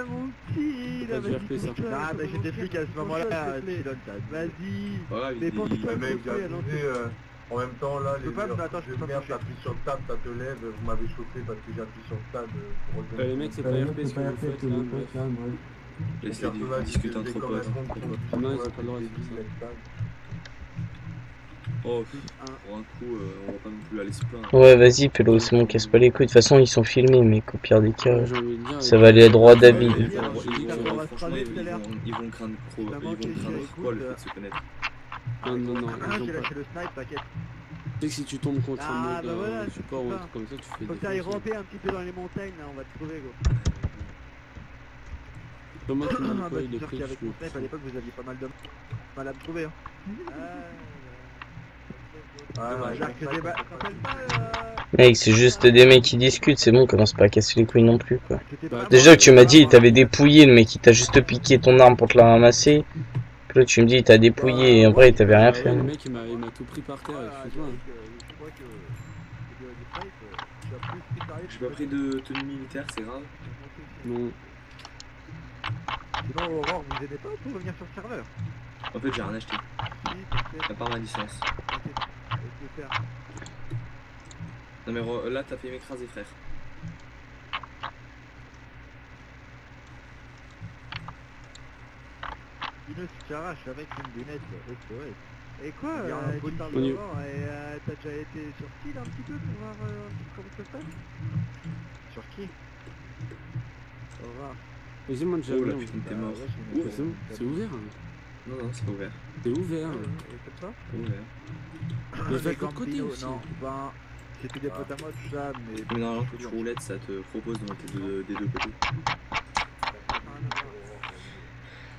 mon petit, là, Pas du RP, ça. Ah, bah j'étais flic à ce moment-là, Epsilon, vas-y. Voilà, Mais pour Le mec, j'ai abusé, en même temps, là, les peux pas, attends, je peux pas merde, toucher. t'appuies sur table, ça te lève, vous m'avez chauffé parce que j'appuie sur table pour retenir. Les mecs, c'est pas RP ce que vous faites là, bref. Laissez discuter entre potes. Non, ils ont pas le droit de faire ça. Oh, pour un coup, on va pas non plus aller se plaindre. Ouais, vas-y, Pélo, c'est bon, casse pas les couilles. De toute façon, ils sont filmés, mec. Au pire des cas, J'ai envie de dire, ça va aller droit d'avis. Franchement, ils vont craindre quoi le fait de se connaître. Non, non, non, Ah, ils ont j'ai pas. lâché le snipe, t'inquiète. Tu sais que si tu tombes contre Ah, un mode bah voilà, c'est support ou un ça. truc comme ça, tu fais Faut des que t'ailles défenses. ramper un petit peu dans les montagnes, là, on va te trouver, gros. Comment tu Ah, m'as bah, quoi, il c'est est sûr pris, qu'avec je mon snipe, à l'époque, vous aviez pas mal de mal à me trouver, hein. Mec, c'est juste des mecs qui discutent, c'est bon, commence pas à casser les couilles non plus, quoi. Bah, Déjà que tu m'as dit, il t'avait dépouillé, le mec, il t'a juste piqué ton arme pour te la ramasser. Puis là, tu me dis, il t'a dépouillé, et en vrai, il t'avait rien fait. ouais, le hein. mec il m'a tout pris par terre, excuse-moi. J'ai pas pris de tenue militaire, c'est grave. Non. Sinon, Aurore, vous aidez pas pour revenir sur le serveur? En fait, j'ai rien acheté. Si, À part ma licence. Non mais là, t'as fait m'écraser, frère. Dino, tu t'arraches avec une lunette, SOS. Et quoi, Il y a un tu parles On y- d'Aurore, et t'as déjà été sur qui, là, un petit peu, pour voir un petit peu comment ça se passe? Sur qui? Aurore. Vas-y, moi déjà Oh la vu, putain, t'es Bah, mort. ouais, je Ouh, me c'est bon, c'est ouvert. Non, non, c'est pas ouvert. C'est ouvert. Et comme ça? C'est ouvert. Mais Les fais de l'autre côté Gambino, aussi. non, ben, c'était des potes à moi, tout ça, mais... Mais normalement, quand tu roulettes, ça te propose de monter des deux côtés.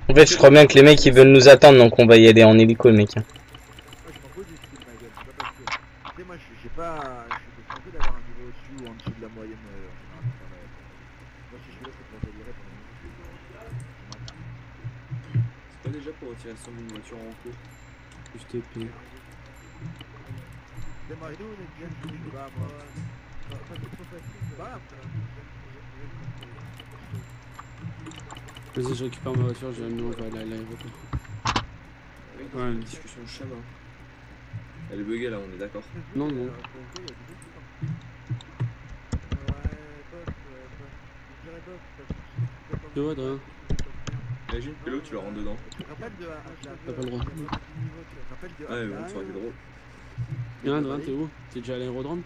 En fait, je crois bien que les mecs, ils veulent nous attendre, donc on va y aller en hélico, mec. hein. Moi, je m'en fous du style, ma gueule, c'est pas parce que... Tu sais, moi, j'ai pas... Je suis censé d'avoir un niveau au-dessus ou en dessous de la moyenne, en général, ça va être... Moi, si je veux, c'est pour délirer pendant une minute. C'est pas déjà pour retirer son d'une voiture en cours. Je t'ai payé. C'est moi, nous, on est bien, je suis là, moi... Ça, c'est trop facile, voilà, Vas-y, je récupère ma voiture, j'ai mis, on va aller à l'aéroport. Avec Ouais. une discussion de chat, hein. Elle est buggée là, on est d'accord. Non, non. Tu vois, Adrien, Imagine, Pélo, tu le rentres dedans. t'as pas le droit. Ouais, bon, ça aurait été drôle. Viens, Adrien, t'es où? T'es déjà à l'aérodrome?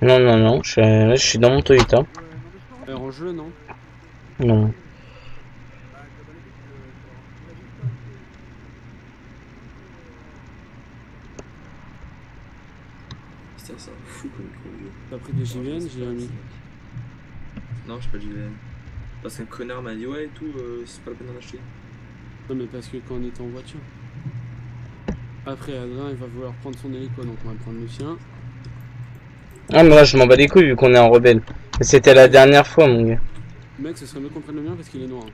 Non, non, non, là, je suis dans mon Toyota. Range-le, non? Non. Putain, c'est un fou comme micro vieux. T'as pris des JVN, j'ai mis. Non, j'ai pas de JVM. Parce qu'un connard m'a dit ouais et tout, c'est pas la peine d'en acheter. Non, mais parce que quand on était en voiture. Après, Adrien, il va vouloir prendre son hélico, donc on va prendre le sien. Ah, mais là, je m'en bats les couilles vu qu'on est en rebelle. Mais c'était la dernière fois, mon gars. Mec, ce serait mieux qu'on prenne le mien parce qu'il est noir.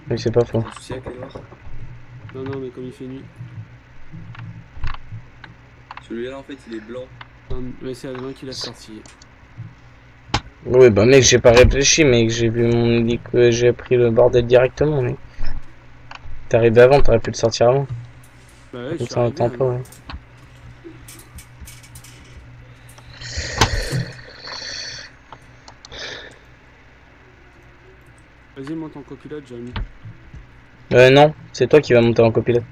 Mais c'est pas faux. T'as un souci avec les noirs? Non, non, mais comme il fait nuit. Celui-là en fait il est blanc. Non, mais c'est Adrien qui l'a sorti. Oui, bah, mec, j'ai pas réfléchi, mec. J'ai vu mon hélico, j'ai pris le bordel directement, mec. T'es arrivé avant, t'aurais pu le sortir avant. Bah ouais, je Comme suis ça, on arrivé, attend pas, hein. ouais. Vas-y, monte en copilote, j'ai mis. Non, c'est toi qui vas monter en copilote.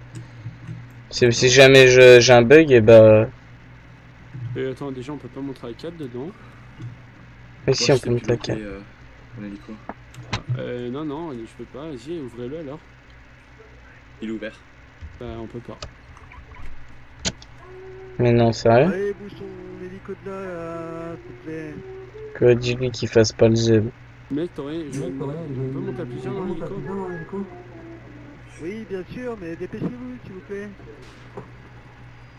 Si jamais j'ai un bug, et bah... Et attends, déjà, on peut pas monter à 4 dedans. Mais si, Moi, on je peut sais monter à piloter, 4. mon hélico. Non, non, je peux pas. Vas-y, ouvrez-le alors. Il est ouvert. Bah, on peut pas. Mais non, sérieux? Allez, bouge ton hélico de là, s'il te plaît. Que dis-lui qu'il fasse pas le zeb. Mec, t'aurais. Je peux monter à plusieurs dans l'hélico. Oui, bien sûr, mais dépêchez-vous, s'il vous plaît.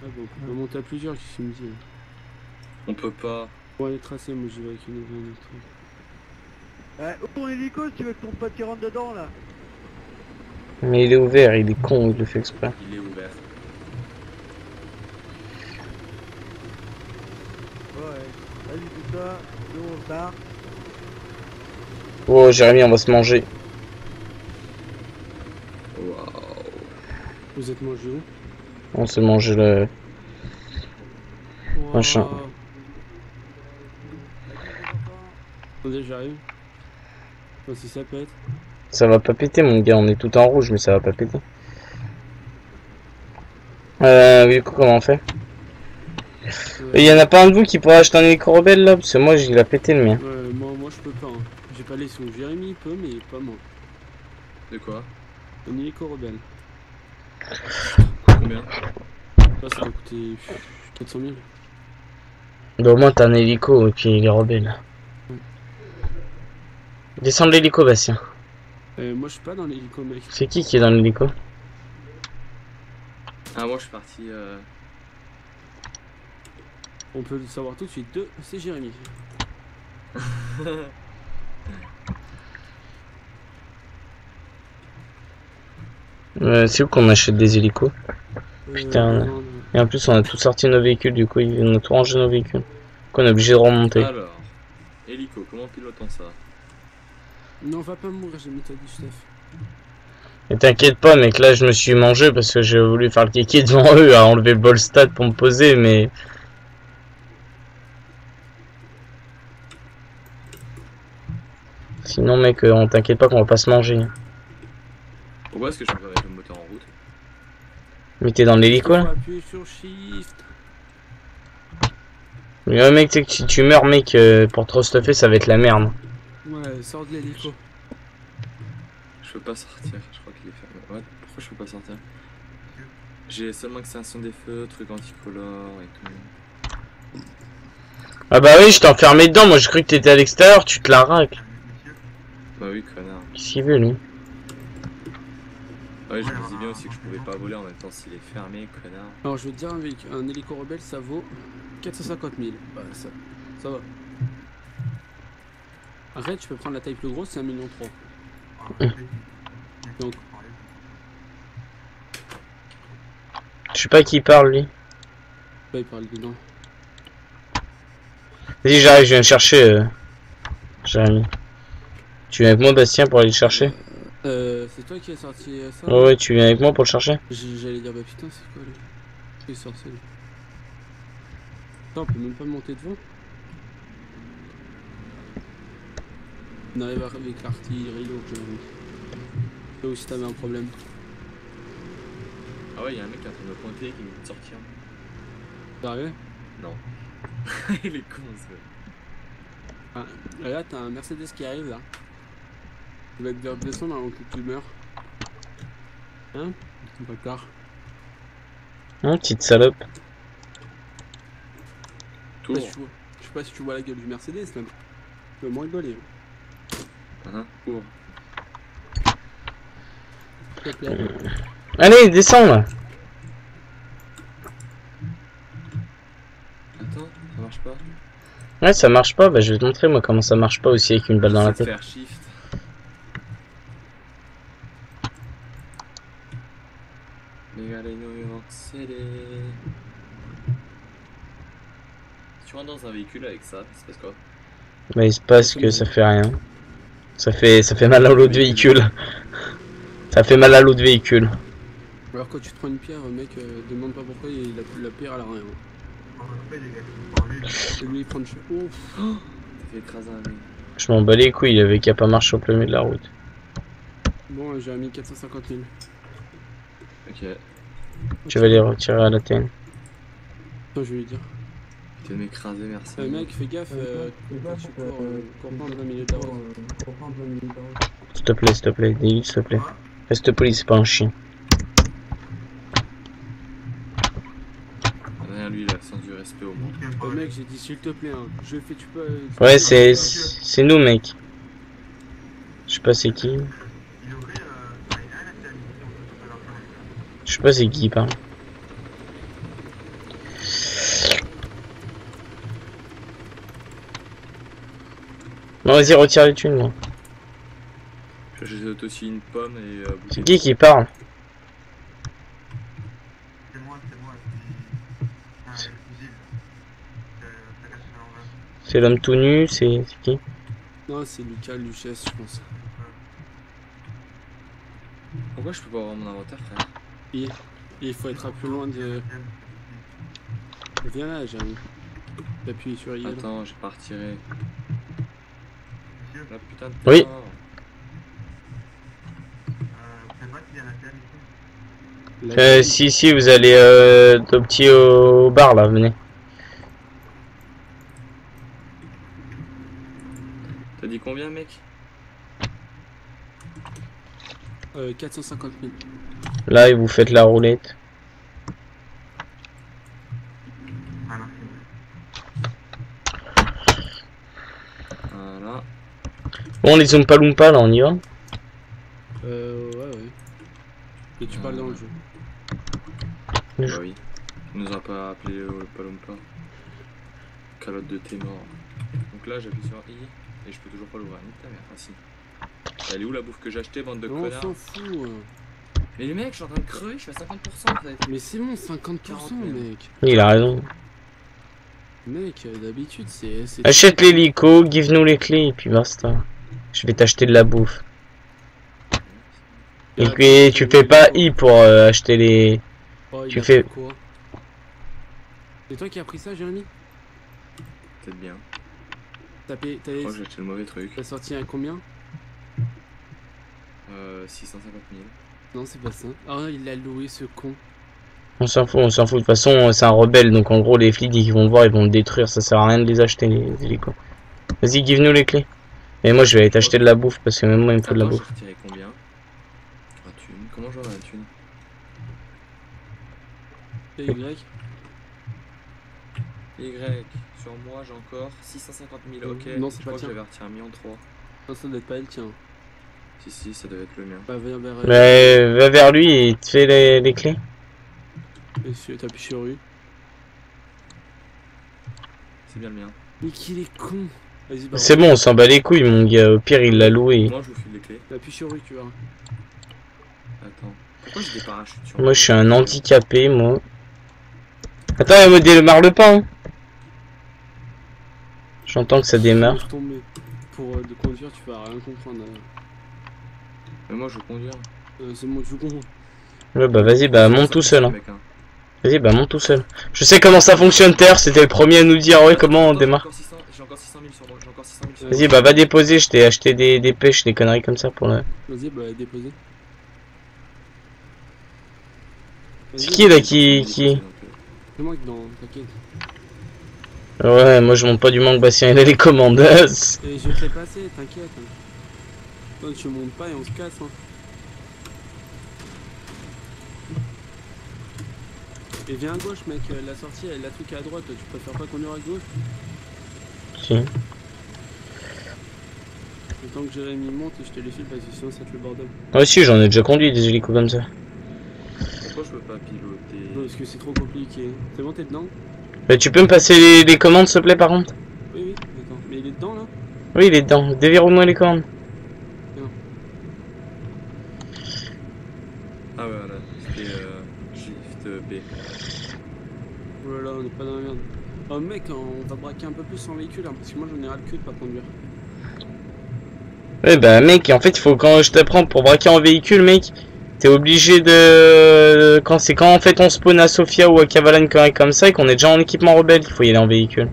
Ah bon, on va monter à plusieurs, qu'est-ce qu'il me dit? On peut pas. Bon, allez, tracé, moi j'y vais avec une autre truc. Ouvre ton hélico si tu veux que ton pote il rentre dedans là. Mais il est ouvert, il est con, il le fait exprès. Il est ouvert. Ouais, vas-y, tout ça, nous on part. Oh, Jérémy, on va se manger. Waouh. Vous êtes mangé où? On se mange le... Wow. Machin. Attendez, j'arrive. Oh, si ça pète. Ça va pas péter, mon gars, on est tout en rouge, mais ça va pas péter. Du coup, comment on fait? Il y en a pas un de vous qui pourrait acheter un hélico rebelle là? Parce que moi, il a pété le mien. Ouais, moi je peux pas. Hein. J'ai pas les sous. Jérémy peut, mais pas moi. De quoi? Un hélico rebelle. Combien? Ça va coûter 400 000. Bah, au moins, t'as un hélico et puis il est rebelle. Descends de l'hélico, Bastien. Moi je suis pas dans l'hélico, mec. C'est qui est dans l'hélico? Ah, moi je suis parti. On peut le savoir tout de suite. C'est Jérémy. C'est où qu'on achète des hélicos? Putain. Non. Et en plus, on a tout sorti nos véhicules, du coup, on a tout rangé nos véhicules. Qu'on est obligé de remonter. Alors, hélico, comment pilote-on ça? Non, va pas mourir, j'ai mis ta dit, Steph. Et t'inquiète pas, mec, là, je me suis mangé parce que j'ai voulu faire le kéké devant eux à enlever le bol stade pour me poser, mais... Sinon, mec, on t'inquiète pas qu'on va pas se manger. Pourquoi est-ce que je peux mettre le moteur en route? Mais t'es dans l'hélico, là? Appuyer sur Shift. Mais ouais, mec, tu sais que si tu meurs, mec, pour trop stuffer, ça va être la merde. Ouais, sors de l'hélico. Je peux pas sortir, je crois qu'il est fermé. Ouais, pourquoi je peux pas sortir? J'ai seulement extinction des feux, truc anticolore et tout. Ah bah oui, je t'ai enfermé dedans, moi je cru que t'étais à l'extérieur, tu te la racles. Bah oui, connard. Qu'est-ce qu'il veut, lui? Ouais, je me dis bien aussi que je pouvais pas voler en même temps s'il est fermé, connard. Alors je vais te dire, un hélico rebelle ça vaut 450 000. Bah ça va. Après tu peux prendre la taille plus grosse, c'est 1,3 million. Donc. Je sais pas qui parle, lui. Bah il parle dedans. Vas-y, j'arrive, je viens le chercher. Jérémy. Tu viens avec moi, Bastien, pour aller le chercher? C'est toi qui as sorti ça? Ouais, ouais, tu viens avec moi pour le chercher? J'allais dire, bah putain, c'est quoi lui? Il est sorti lui. Attends, on peut même pas monter devant? On arrive avec l'artillerie lourde, là aussi t'avais un problème. Ah ouais, y'a un mec qui est en train de me pointer qui me dit de sortir. T'es arrivé? Non. Il est con ce mec. Ah, là t'as un Mercedes qui arrive là. Il va te faire descendre avant que tu meurs. Hein? D'accord. Hein, petite salope. Tour. Je sais pas si tu vois la gueule du Mercedes même. Tu vas moins rigoler. Tour. S'il te plaît. Allez, descends là. Attends, ça marche pas. Ouais, ça marche pas, bah je vais te montrer moi comment ça marche pas aussi avec une balle dans la tête. Faire shift. Regardez New York City. Si tu rentres dans un véhicule avec ça, il se passe quoi? Bah il se passe que ça fait rien. Ça fait mal à l'autre véhicule. Ça fait mal à l'autre véhicule. Alors quand tu te prends une pierre, mec, demande pas pourquoi la pierre elle a rien. Et lui il prend une pierre. Ouf. Ça fait écraser un mec. Je m'en bats les couilles, il avait qu'à pas marcher au plein milieu de la route. Bon, j'ai mis 450 000. Ok. Tu vas les retirer à la TN. Attends, je vais lui dire. Tu veux m'écraser, merci. Mec, fais gaffe, tu cours pas en plein milieu de la route. S'il te plaît, dis s'il te plaît. Reste poli, c'est pas un chien. Rien lui, il a le sens du respect au monde. Mec, j'ai dit s'il te plaît, hein. Je fais, tu peux. Ouais, c'est nous, mec. Je sais pas c'est qui. Je sais pas c'est qui parle. Bon, vas-y, retire les thunes, moi. J'achète aussi une pomme et... C'est qui parle? C'est moi, c'est fusible. C'est l'homme tout nu, c'est qui? Non, c'est Lucas, Luchesse, je pense. Pourquoi je peux pas avoir mon inventaire, frère? Il faut être un peu loin de... Viens là, Jérémy. T'appuies sur I. Attends, j'ai pas retiré. La putain de Oui. porc. C'est moi qui viens la terre ici. Si, vous allez au petit au bar là, venez. T'as dit combien, mec? 450 000. Là, et vous faites la roulette. Voilà. Bon, les Oompa Loompa, là, on y va. Ouais. Et tu parles dans le jeu. Bah oui. Il nous a pas appelé Palompa. Calotte de tes morts. Donc là, j'appuie sur I et je peux toujours pas l'ouvrir. Nique ta mère. Ah si. Elle est où la bouffe que j'ai acheté, bande de Non, on connards? s'en fout. Mais les mecs, je suis en train de crever, je suis à 50% en fait. Mais c'est bon, 50%, 40 000. mec. Il a raison. Mec, d'habitude, c'est... Achète l'hélico, give-nous les clés, et puis basta. Je vais t'acheter de la bouffe. Et puis, tu fais pas I pour acheter les... Oh, tu fais... quoi? C'est toi qui as pris ça, Jérémy? Peut-être bien. T'as payé... Je crois que j'ai acheté le mauvais truc. T'as sorti à combien? 650 000. Non, c'est pas ça. Ah, il a loué, ce con. On s'en fout, De toute façon, c'est un rebelle, donc en gros, les flics, dès qu'ils vont le voir, ils vont le détruire. Ça sert à rien de les acheter, les hélicos. Vas-y, give-nous les clés. Et moi, je vais aller t'acheter de la bouffe, parce que même moi, il me faut de la Attends, bouffe. j'ai retiré combien? Un thune. Comment j'en ai un thune? Et Y. Y. Sur moi, j'ai encore 650 000. Ok. Non, c'est je pas crois que tien. j'avais retiré 1 million 3. Non, ça doit être pas elle, tiens. Si, ça devait être le mien. Bah, viens vers... Va vers lui et te fais les clés. T'appuies sur U. C'est bien le mien. Mais qu'il est con. Vas-y, bah... C'est bon, on s'en bat les couilles, mon gars. Au pire, il l'a loué. Moi, je vous file les clés. Appuie sur U, tu vois. Attends. Pourquoi j'ai des parachutes sur Moi, je suis un handicapé, moi. Attends, il me démarre le pas. Hein. J'entends que ça démarre. Pour de conduire, tu vas rien comprendre. Mais moi, je veux conduire. C'est moi, je comprends. Ouais, bah vas-y, bah monte tout seul. Hein. Mec, hein. Vas-y, bah monte tout seul. Je sais comment ça fonctionne, Terre. C'était le premier à nous dire, ouais, comment on démarre. J'ai encore 600 000 sur moi. J'ai encore 600 000 sur moi. Vas-y, bah va déposer. Je t'ai acheté des pêches, des conneries comme ça pour le. Vas-y, bah déposer. C'est qui là qui. C'est moi qui dans. T'inquiète. Ouais, moi je monte pas du manque, Bastien, il a les commandes. Et je vais te les passer, t'inquiète. Non, tu montes pas et on se casse. Hein. Et viens à gauche, mec. La sortie, la truc est à droite. Tu préfères pas conduire à gauche? Si. Le temps que Jérémy monte, je te les file parce que sinon ça va être le bordel. Ouais, si, j'en ai déjà conduit des hélicos comme ça. Pourquoi je peux pas piloter? Non, parce que c'est trop compliqué. C'est bon, t'es dedans? Mais tu peux me passer les commandes, s'il te plaît, par contre? Oui, attends. Mais il est dedans là? Oui, il est dedans. Déverrouille-moi les commandes. Ah ouais, voilà. C'était Shift B. Oh là là, on est pas dans la merde. Oh mec, on va braquer un peu plus son véhicule hein, parce que moi j'en ai ras le cul de pas conduire. Ouais, bah mec, en fait, il faut quand je t'apprends pour braquer en véhicule, mec, t'es obligé de... Quand en fait on spawn à Sofia ou à Cavalan comme ça et qu'on est déjà en équipement rebelle, il faut y aller en véhicule.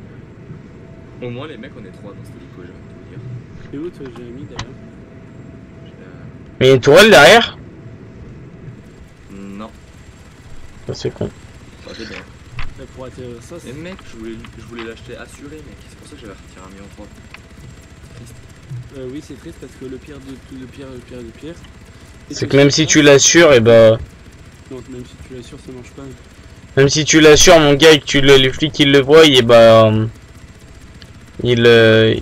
Au moins, les mecs, on est 3 dans cet hélico, j'ai envie de te dire. Et où toi, Jérémy d'ailleurs? Mais il y a une tourelle derrière? Non. Ça c'est con. Ça aurait été bien. Là, pour atterrir ça, Et mec, je voulais l'acheter assuré, mec. C'est pour ça que j'avais retiré 1 million 3. Triste. oui, c'est triste parce que le pire de tout, le pire. C'est que même si tu l'assures, et bah... Non, même si tu l'assures, ça marche pas. Même si tu l'assures, mon gars, et que les flics ils le voient, et bah... Ouais,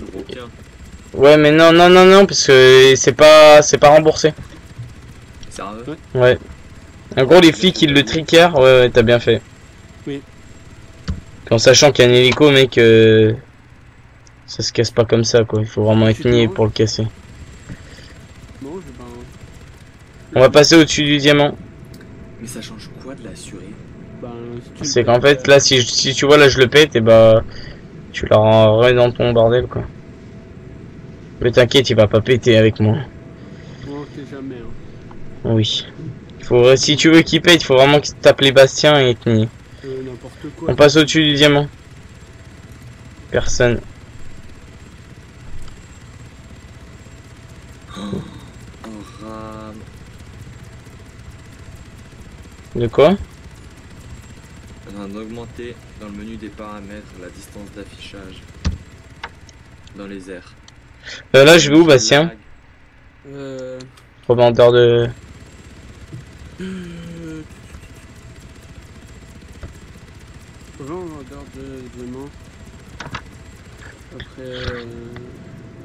mais non, parce que c'est pas remboursé. Sérieux? Ouais. En gros, les flics, ils le triquèrent. Ouais, t'as bien fait. Oui. Puis en sachant qu'il y a un hélico, mec, ça se casse pas comme ça, quoi. Il faut vraiment être niais pour le casser. Mange, ben... On va passer au-dessus du diamant. Mais ça change quoi de l'assurer? Ben, si tu le C'est qu'en pètes, fait, là, si tu vois, là, je le pète, et bah, tu la rends dans ton bordel, quoi. Mais t'inquiète, il va pas péter avec moi. on sait jamais, hein. Oui. Si tu veux qu'il pète, il faut vraiment qu'il tape les Bastiens et te nie. N'importe quoi. On passe au-dessus du diamant. Personne. Oh, rame. De quoi? On a augmenté dans le menu des paramètres la distance d'affichage dans les airs. Là, je vais où, Bastien? Revendeur de... Vendeur de diamants. Après,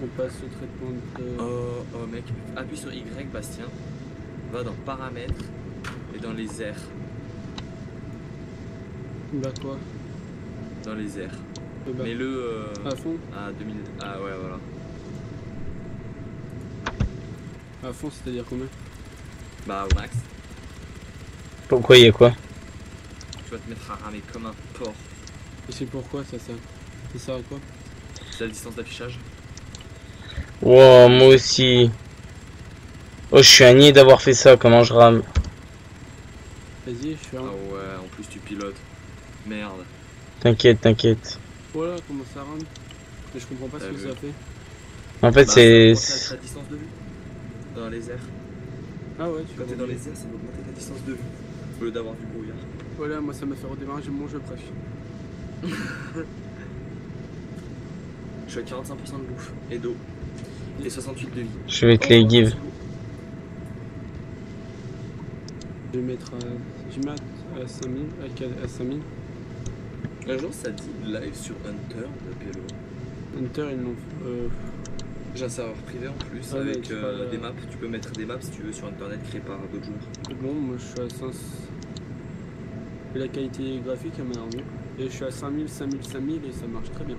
on passe au traitement de... Oh mec, appuie sur Y, Bastien. Va dans paramètres et dans les airs. Bah quoi? Dans les airs. Bah, Mets-le à fond? à 2000. Ah ouais, voilà. À fond, c'est-à-dire combien? Bah au max. Pourquoi il y a quoi? Tu vas te mettre à ramer comme un porc. Et c'est pourquoi ça sert à quoi? C'est la distance d'affichage. Wow, moi aussi. Oh, je suis un niais d'avoir fait ça, comment je rame. Vas-y, je suis Ah un... ouais, en plus tu pilotes. Merde. T'inquiète, t'inquiète. Voilà, comment ça rame? Mais je comprends pas ce que ça fait. En fait, Bah, c'est... ça augmente la distance de vue. Dans les airs. Ah ouais, tu Quand t'es vois. dans les airs, ça va augmenter ta distance de vue. Au lieu d'avoir du brouillard. Voilà, moi ça m'a fait redémarrer mon jeu presque. Je suis à 45% de bouffe et d'eau. Et 68 de vie. Je vais te les give. Je vais mettre à 5000, à 5000. Un jour ça dit live sur Hunter de PLO. Hunter, ils l'ont... J'ai un serveur privé en plus Ah ouais, avec tu parles, des maps. Tu peux mettre des maps si tu veux sur internet créées par d'autres joueurs. Bon, moi je suis à 500. Et la qualité graphique elle m'a l'air mieux. Et je suis à 5000, 5000, 5000 et ça marche très bien.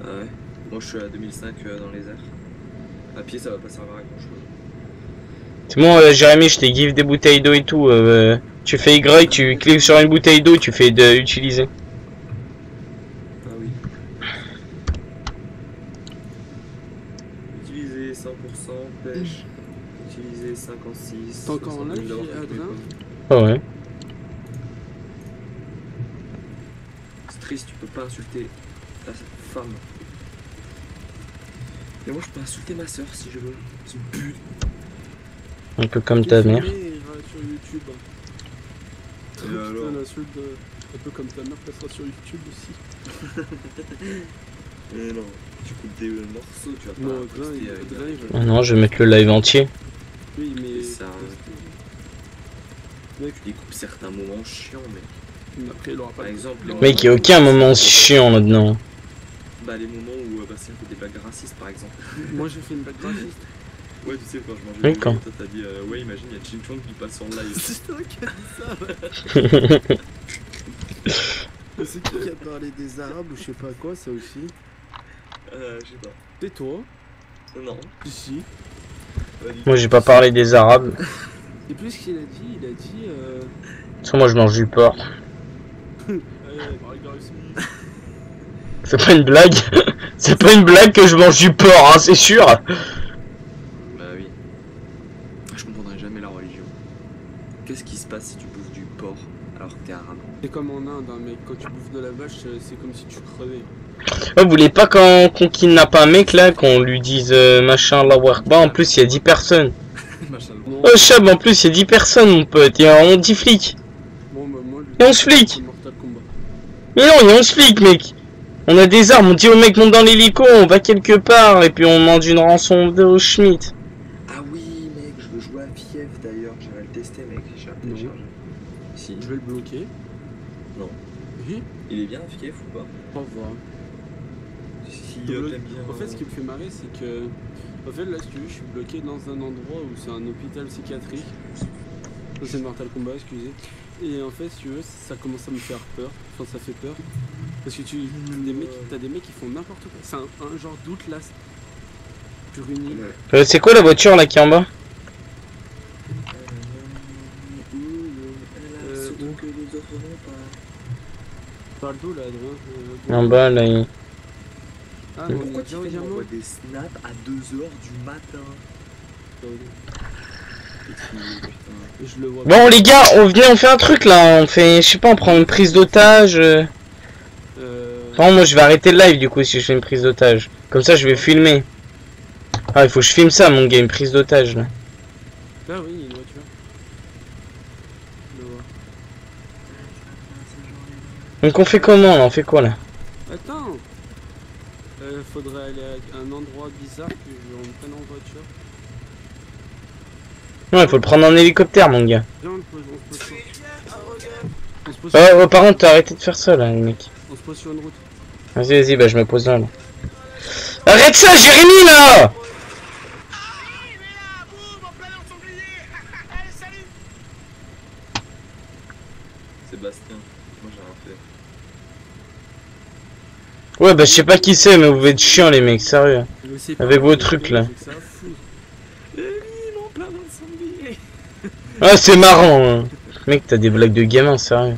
Ah ouais. Moi je suis à 2005 dans les airs. À pied ça va pas servir à grand chose. C'est bon, Jérémy, je t'ai give des bouteilles d'eau et tout. Tu fais Y, tu cliques sur une bouteille d'eau, tu fais de utiliser. Ah oui. Utiliser 100% pêche. Utiliser 56. T'es encore en live, 60 000 Adrien? Ah ouais. C'est triste, tu peux pas insulter ta femme. Mais moi je peux insulter ma soeur si je veux. C'est une pute. Un peu comme ta mère. Sur YouTube. Et alors L'insulte un peu comme ta mère passera sur YouTube aussi. Mais non, tu coupes des morceaux, tu vas pas Non, poster avec Drive. Ah non, je vais mettre le live entier. Oui, mais... ça. Mec, Tu découpes certains moments chiants, mais après il aura pas... par exemple, les Mec, il y a aucun moment chiant là-dedans. bah, les moments où Bastien fait des blagues racistes par exemple. Moi j'ai fait une blague raciste. Ouais, tu sais, quand je mangeais Oui, des quand toi t'as dit ouais, imagine, il y a Chin Chong qui passe en live. C'est toi qui as dit ça. C'est qui a parlé des arabes ou je sais pas quoi, ça aussi? Je sais pas. C'est toi? Non. Si. Moi, j'ai pas parlé des arabes. Et plus ce qu'il a dit, il a dit Parce que moi, je mange du porc. regarde ici. C'est pas une blague. C'est pas une blague que je mange du porc, hein, c'est sûr. Bah oui. Je comprendrai jamais la religion. Qu'est-ce qui se passe si tu bouffes du porc alors que t'es arabe? C'est comme en Inde, hein, mec, quand tu bouffes de la vache, c'est comme si tu crevais. Oh, vous voulez pas qu'on kidnappe un mec là, qu'on lui dise machin la Akbar? En plus, il y a 10 personnes. Machin. Non. Oh, Chab, en plus, il y a 10 personnes, mon pote. Et on 10 flics. Bon, bah moi, Et on se flic. Mortal Kombat. Mais non, il y a 11 flics, mec. On a des armes. On dit au mec, monte dans l'hélico, on va quelque part. Et puis on demande une rançon de Schmidt. Ah oui, mec, je veux jouer à Fief d'ailleurs. J'aimerais le tester, mec. J'ai Non. téléchargé. Si. Je vais le bloquer. Non. Oui. Il est bien Fief ou pas? Au revoir. Si Le t'aimes bloc- bien. En fait, ce qui me fait marrer, c'est que. En fait, là, si tu veux, je suis bloqué dans un endroit où c'est un hôpital psychiatrique. C'est Mortal Kombat, excusez. Et en fait, si tu veux, ça commence à me faire peur. Enfin, ça fait peur. Parce que t'as des mecs qui font n'importe quoi. C'est un genre d'Outlast. Pur uni. C'est quoi la voiture là qui est en bas? Parle d'où là, Adrien En bas là. Ah, Pourquoi tu m'envoies des snaps à 2h du matin? Je le vois. Bon les gars, on fait un truc là. On fait, je sais pas, on prend une prise d'otage. Non, moi je vais arrêter le live du coup si je fais une prise d'otage. Comme ça je vais filmer. Ah, il faut que je filme ça mon gars, une prise d'otage là. Ah oui, il y a une voiture. Je le vois. Donc on fait comment là? On fait quoi là? Attends. Faudrait aller à un endroit bizarre que on me prenne en voiture. Non, il faut le prendre en hélicoptère mon gars. Viens, on se pose sur... Oh, par contre t'as arrêté de faire ça là mec. On se pose sur une route. Vas-y, bah je me pose là. Arrête ça Jérémy là! Sébastien, moi j'ai rien fait. Ouais bah je sais pas qui c'est mais vous êtes chiants les mecs, sérieux. Avec vos trucs là. Ah c'est marrant hein. Mec t'as des blagues de gamin, sérieux.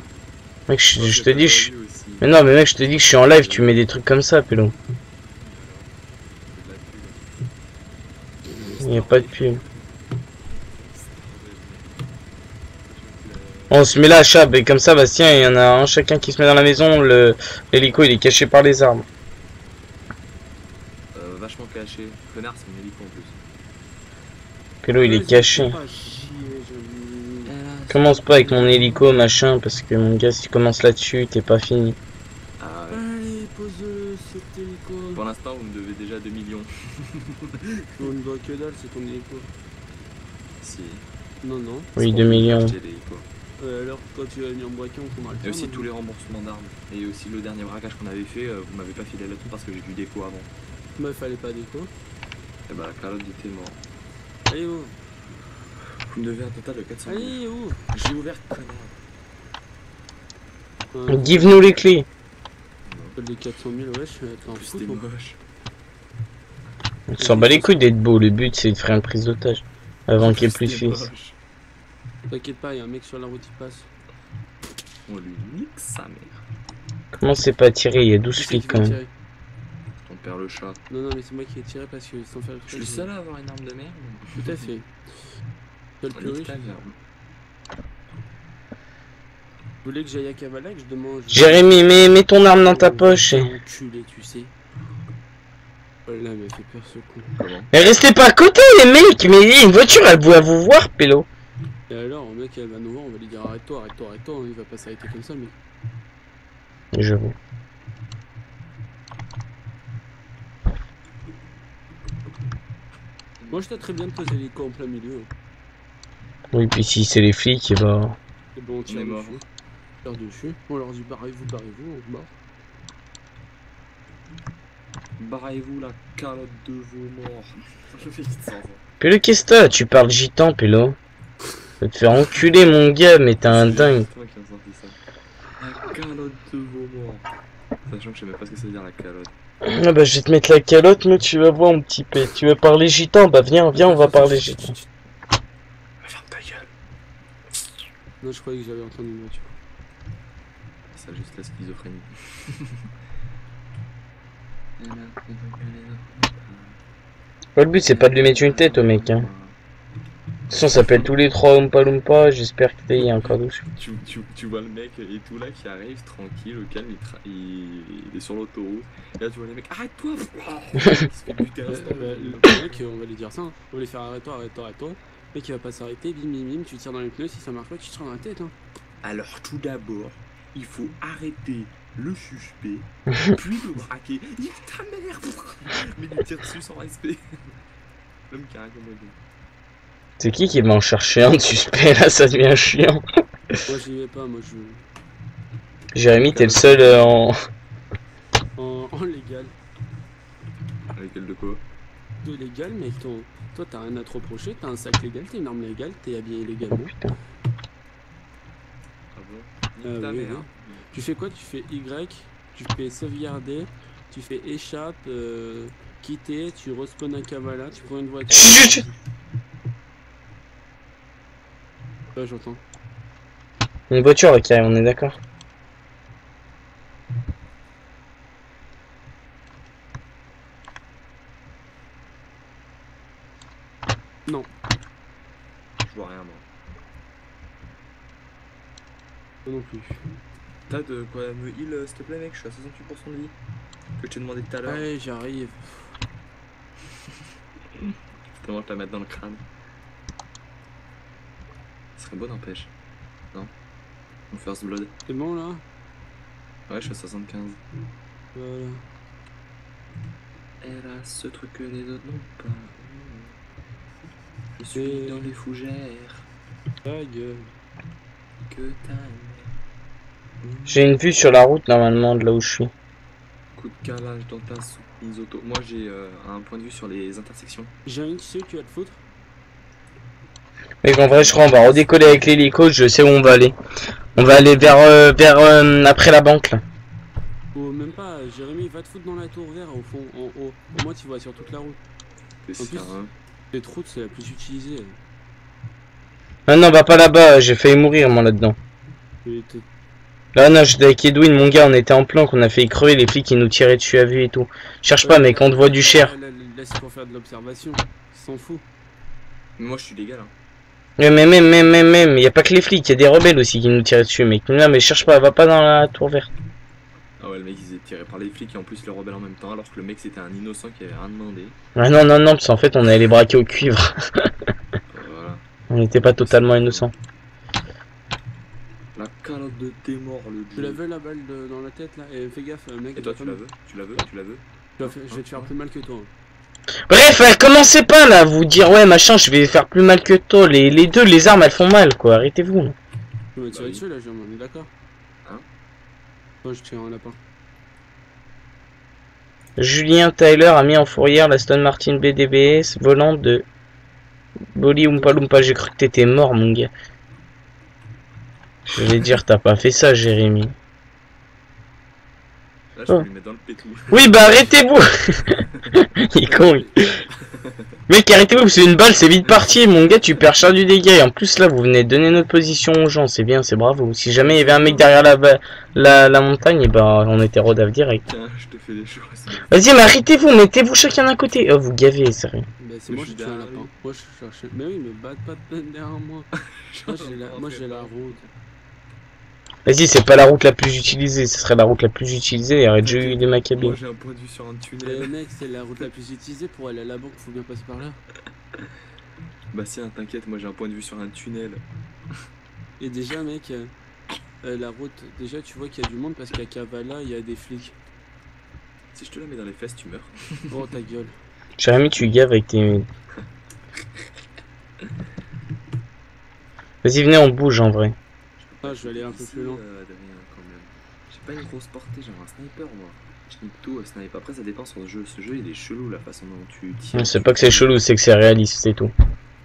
Mec je te dis Mais non mais mec je te dis que je suis en live, tu mets des trucs comme ça pélo. Y'a pas de pub. On se met là Chab et comme ça Bastien il y en a un chacun qui se met dans la maison, l'hélico il est caché par les arbres. Vachement caché. Connard c'est mon hélico en plus. Pélo il est caché. Commence pas avec mon hélico machin parce que mon gars si tu commences là-dessus t'es pas fini. Ah ouais. Allez, pose cet hélico. Pour l'instant vous me devez déjà 2 millions. On ne doit que dalle, c'est ton hélico. Si. Non, non. Oui 2 millions. Alors, quand tu as mis en braquet, on prendra le temps. Et aussi tous les remboursements d'armes. Et aussi le dernier braquage qu'on avait fait, vous m'avez pas filé la thune parce que j'ai du déco avant. Bah, fallait pas déco. Et bah la calotte était mort. Allez, oh. Vous me devez un total de 400 000. Allez, oh. J'ai ouvert connard. Give nous les clés. Les 400 000, ouais, je En plus c'était moche. On s'en bat les couilles d'être beau, le but c'est de faire une prise d'otage. Avant qu'il y ait plus de fils. T'inquiète pas, y'a un mec sur la route, il passe. On lui nique sa mère. Comment c'est pas tiré? Il y a 12 Qui c'est flics qui quand va même. tirer? Ton père le chat. Non, non, mais c'est moi qui ai tiré parce que sans faire le Je suis le seul à avoir une arme de merde. Tout à fait. T'es le plus riche. Vous voulez que j'aille à Cavalac? Je demande. Jérémy, mets ton arme dans ta poche. Enculé, tu sais. Oh là, mais fait peur ce con. Comment? Mais restez pas à côté les mecs. Mais une voiture elle va vous voir pélo. Et alors, le mec, elle va nous voir, on va lui dire arrête-toi, arrête-toi, arrête-toi, il va pas s'arrêter comme ça, mais. J'avoue. Moi, je très bien de poser les camps en plein milieu. Oui, puis si c'est les flics, et bah. Et bon, on tire On est mort. dessus. On tire dessus. On leur dit barrez-vous, on se barre. Barrez-vous la calotte de vos morts. Je fais 100 ans. Pélo, qu'est-ce que t'as? Tu parles gitan, Pélo. Va te faire enculer, mon gars, mais t'es un dingue. C'est toi qui as sorti ça. La calotte de vos morts. Sachant que je sais même pas ce que ça veut dire la calotte. Ah bah, je vais te mettre la calotte, mais tu vas voir, mon petit P. Tu veux parler gitan? Bah, viens, on va parler gitan. Ferme ta gueule. Non, je croyais que j'avais entendu une voiture. Ça juste la schizophrénie. Le but, c'est pas de lui mettre une tête au mec, hein. De toute façon, ça s'appelle tous les trois Oompa Loompa. J'espère que t'es encore dessus. Tu vois le mec et tout là qui arrive tranquille, au calme, il est sur l'autoroute. Et là tu vois les mecs, arrête-toi. Il se fait buter à l'instant. Le mec, on va lui dire ça. Hein. On va lui faire arrête-toi, arrête-toi, arrête-toi. Le mec, il va pas s'arrêter, bim bim bim, tu tires dans les pneus, si ça marche pas, tu tires dans la tête. Hein. Alors tout d'abord, il faut arrêter le suspect, puis le braquer. Il ta mère. Mais il tire dessus sans respect. L'homme qui a rien compris. C'est qui va en chercher un de suspect là? Ça devient chiant. Moi, j'y vais pas, moi je. Jérémy, t'es le seul en. En légal. Avec elle de quoi? de légal, mec. Toi, t'as rien à te reprocher. T'as un sac légal, t'as une arme légale, t'es habillé légalement. Putain. Ah bon? Nique ta Oui, mère. oui. Tu fais quoi? Tu fais Y, tu fais sauvegarder, tu fais échappe, quitter, tu respawns à Kavala, tu prends une voiture. Chut. Ouais, j'entends. Une voiture là, qui arrive, on est d'accord. Non. Je vois rien, moi. Moi non plus. T'as de quoi me heal, s'il te plaît, mec? Je suis à 68% de vie. Que je t'ai demandé tout à l'heure. Ouais, j'arrive. Tellement te la mettre dans le crâne. Ce serait bon, n'empêche. Non? Mon first blood. C'est bon là? Ouais, je suis à 75. Voilà. Elle a ce truc que les autres n'ont pas. Je suis dans les fougères Ta gueule. que t'as. J'ai une vue sur la route normalement de là où je suis. Coup de calage dans ta soumise auto. Moi j'ai un point de vue sur les intersections. J'ai un tu sais où tu vas te foutre? Mec, en vrai, je crois on va redécoller avec l'hélico, je sais où on va aller. On va aller vers après la banque là. Ou même pas, Jérémy, va te foutre dans la tour verte au fond, en haut. Au moins tu vois sur toute la route. Que En plus, un... cette route c'est la plus utilisée. Ah non, va pas là-bas, j'ai failli mourir moi là-dedans. Et t'es- Là non, j'étais avec Edwin, mon gars, on était en planque, on a failli crever, les flics ils nous tiraient dessus à vue et tout. Cherche pas mec, on te voit du cher. Là c'est pour faire de l'observation, s'en fout. Mais moi je suis légal. Hein. Ouais, mais même, y a pas que les flics, y a des rebelles aussi qui nous tiraient dessus mec. Non mais cherche pas, va pas dans la tour verte. Ah ouais, le mec il s'est tiré par les flics et en plus les rebelles en même temps, alors que le mec c'était un innocent qui avait rien demandé. Ah non, parce qu'en fait on allait les braquer au cuivre. Voilà. On n'était pas totalement innocents. La calotte de tes morts, le Tu la veux la balle dans la tête là? Et fais gaffe mec. Et toi tu la veux? Tu la veux? Tu la veux? Je vais te faire plus mal que toi. Bref, commencez pas là, vous dire ouais machin, je vais faire plus mal que toi. Les deux, les armes elles font mal quoi, arrêtez-vous. Tu vas tirer oui. dessus là, Jérôme, on est d'accord? Hein? Moi je tire un lapin. Julien Tyler a mis en fourrière la Aston Martin BDBS volante de Boli Oompa Loompa. J'ai cru que t'étais mort mon gars. Je vais dire t'as pas fait ça Jérémy. Là je Oh. peux lui mettre dans le pétou. Oui bah arrêtez-vous. Il est con lui. Mec arrêtez-vous parce que une balle c'est vite parti mon gars, tu perds cher du dégât et en plus là vous venez de donner notre position aux gens, c'est bien, c'est bravo. Si jamais il y avait un mec derrière la montagne, et ben on était rodave direct. Tiens, je te fais des choses. Vas-y mais arrêtez-vous, mettez-vous chacun d'un côté. Oh vous gavez, sérieux. Bah c'est Mais moi je qui suis tire un derrière lapin. lui. Moi je cherchais. Mais oui, mais batte pas de peine derrière moi. Moi j'ai la route. Vas-y, c'est pas la route la plus utilisée, ce serait la route la plus utilisée, il y aurait déjà eu des Maccabées. Moi j'ai un point de vue sur un Les tunnel. mecs, c'est la route la plus utilisée pour aller à la banque, faut bien passer par là. Bastien, t'inquiète, moi j'ai un point de vue sur un tunnel. Et déjà mec, la route, déjà tu vois qu'il y a du monde parce qu'à Kavala il y a des flics. Si je te la mets dans les fesses, tu meurs. Oh ta gueule. Jérémy, tu gaves avec tes... Vas-y, venez, on bouge en vrai. Ah, je vais aller un peu plus loin. Quand même. J'ai pas une grosse portée, j'ai un sniper moi. Je nique tout à sniper. Après ça dépend sur le jeu. Ce jeu il est chelou la façon dont tu tires. C'est pas que c'est chelou, c'est que c'est réaliste, c'est tout.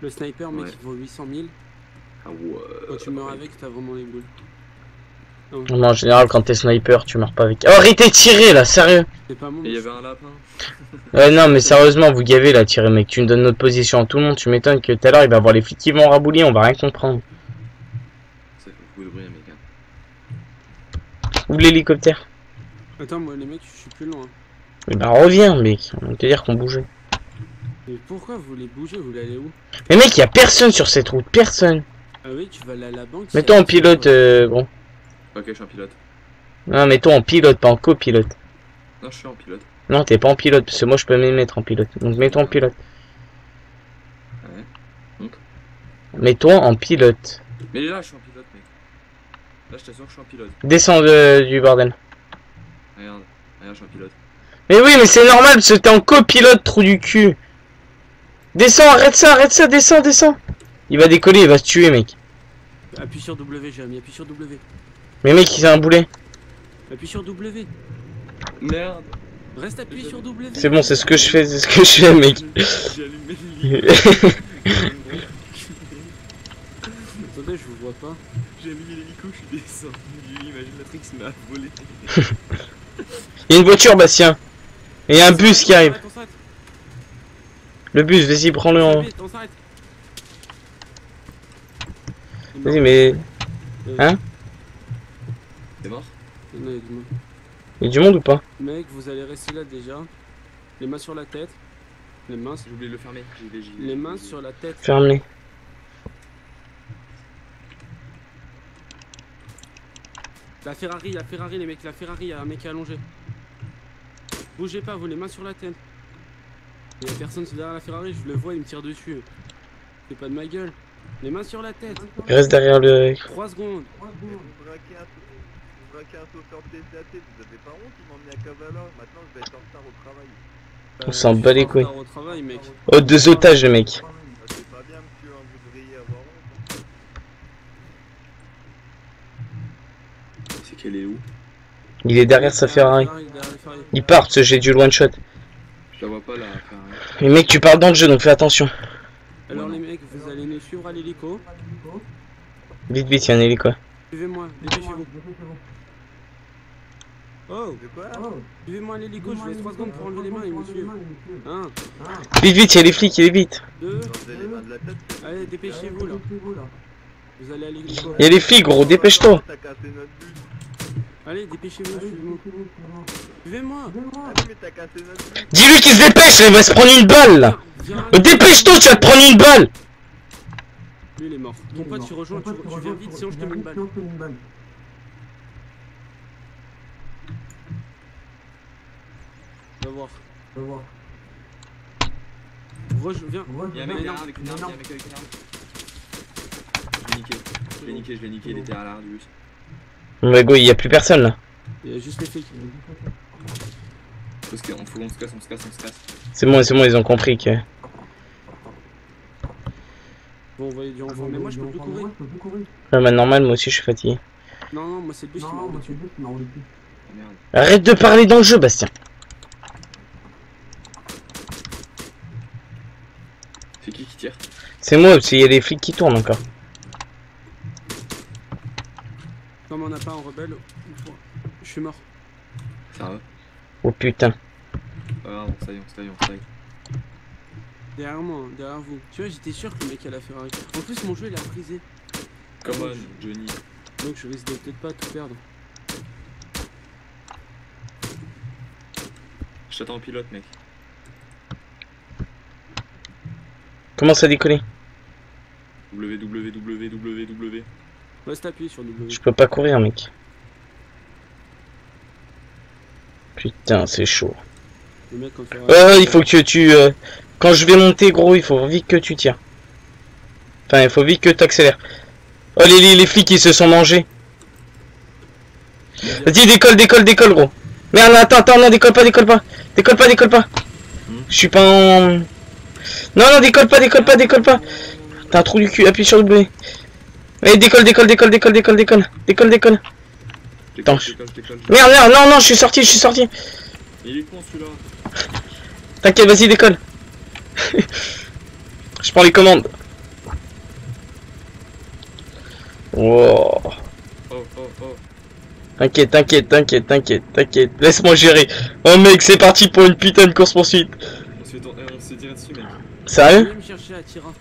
Le sniper mec Ouais. il vaut 800 000. Ah ouais. Quand tu meurs avec, t'as vraiment les boules. Mais en général, quand t'es sniper, tu meurs pas avec... Oh, arrêtez de tirer là, sérieux. C'est pas mon. Et il y avait un lapin. Ouais, non, mais sérieusement, vous gavez là, tirer, mec. Tu me donnes notre position à tout le monde, tu m'étonnes que tout à l'heure, il va y avoir les flics qui vont rabouler, on va rien comprendre. Ça fait beaucoup de bruit mec. Hein. Ou l'hélicoptère. Attends, moi les mecs, je suis plus loin. Eh ben, reviens, mec. On va te dire qu'on bougeait. Mais pourquoi vous voulez bouger? Vous voulez aller où? Mais mec, y a personne sur cette route, personne. Ah oui, tu vas aller à la banque. Mets-toi en pilote, gros. Ok, je suis en pilote. Non, mets-toi en pilote, pas en copilote. Non, je suis en pilote. Non, t'es pas en pilote, parce que moi je peux me mettre en pilote. Donc mets-toi en pilote. Ouais. Donc. Mets-toi en pilote. Mais là, je suis en pilote, mec. Là, je t'assure que je suis en pilote. Descends du bordel. Regarde, regarde, je suis en pilote. Mais oui, mais c'est normal, parce que t'es en copilote, trou du cul. Descends, arrête ça, descends. Il va décoller, il va se tuer, mec. Appuie sur W, Jérémy, appuie sur W. Mais mec, il a un boulet. Appuie sur W. Merde. Reste appuyé sur W. C'est bon, c'est ce que je fais, mec. J'ai allumé l'hélico. Attendez, je vous vois pas. J'ai allumé l'hélico, je suis descendu. Imagine Matrix m'a volé. Il y a une voiture, Bastien. Et il y a un bus qui arrive. On s'arrête. Le bus, vas-y, prends-le en. On s'arrête. Vas-y, mais. Hein? T'es mort? Non, il y a du monde. Il y a du monde ou pas? Mec, vous allez rester là déjà. Les mains sur la tête. Les mains, J'ai oublié de le fermer. les mains sur la tête. Ferme-les. La Ferrari, les mecs, la Ferrari, il y a un mec allongé. Bougez pas, vous les mains sur la tête. Il y a personne derrière la Ferrari, je le vois, il me tire dessus. C'est pas de ma gueule. Les mains sur la tête. Reste derrière le. 3 secondes. Vous braquez un chauffeur de TCAT, vous avez pas honte, ils m'ont mis à Cavala. Maintenant je vais être en retard au travail. On s'en bat les couilles. Au travail, mec. Oh, 2 otages, le mec. Ah, c'est pas bien, monsieur, hein, vous devriez avoir honte. C'est qu'elle est où? Il est derrière sa Ferrari. Derrière la Ferrari. Il part, parce que j'ai du one shot. Je la vois pas là. Ferrari. Mais mec, tu parles dans le jeu, donc fais attention. Alors les mecs, vous allez nous suivre à l'hélico. Vite, vite, il y a un hélico. Suivez-moi, dépêchez-vous. Oh, De quoi? suivez-moi à l'hélico, je vous laisse 3 secondes pour enlever les mains et me suivre. 1, Vite, vite, il y a les flics, il est vite. 2, Vous enlevez les mains de la tête. allez, dépêchez-vous là. Vous allez à l'hélico. Il y a les flics, gros, dépêche-toi. T'as cassé notre but. Allez, dépêchez-vous, suivez-moi. Suivez-moi. Allez, mais t'as cassé notre but. Dis-lui qu'il se dépêche, il va se prendre une balle là. Viens. Dépêche-toi, tu vas te prendre une balle. Lui il est mort. Ton pote tu rejoins, tu viens vite sinon je te mets une balle. Va voir. Viens. Il y a un mec derrière avec une arme. Je l'ai niqué, il était à l'arrière du bus. Mais go, il y a plus personne là. Il y a juste les flics. Faut qu'on se casse. C'est bon, ils ont compris que. Bon, on va y du renfort. Mais moi je peux plus courir. Ouais, bah normal, moi aussi je suis fatigué. Non, moi c'est le bus qui m'a roulé dessus. Oh merde. Arrête de parler dans le jeu, Bastien. C'est qui tire? C'est moi, parce qu'il y a des flics qui tournent encore. Comme on n'a pas un rebelle, je suis mort. Ça va? Oh putain. Ah, on se taille. Derrière moi, derrière vous. Tu vois, j'étais sûr que le mec a la Ferrari. En plus, mon jeu il a frisé. Come on, Johnny. Donc je risque de peut-être pas tout perdre. Je t'attends en pilote, mec. Commence à décoller. W. Reste appuyé sur W. Je peux pas courir, mec. Putain, c'est chaud. Le mec en Ferrari. Il faut que tu... Quand je vais monter, gros, il faut vite que tu tires. Enfin, il faut vite que tu accélères. Oh, les flics, ils se sont mangés. Vas-y, décolle, gros. Merde, attends, non, décolle pas. Décolle pas. Je suis pas en... Non, décolle pas. T'as un trou du cul, appuie sur W. Allez, décolle. Attends, Merde, non, je suis sorti. Il est con celui-là. T'inquiète, vas-y, décolle. Je prends les commandes. Wow. Oh. T'inquiète. Laisse-moi gérer. Oh mec, c'est parti pour une putain de course-poursuite. On se fait tirer dessus, mec. Sérieux? Venez me chercher à Tira.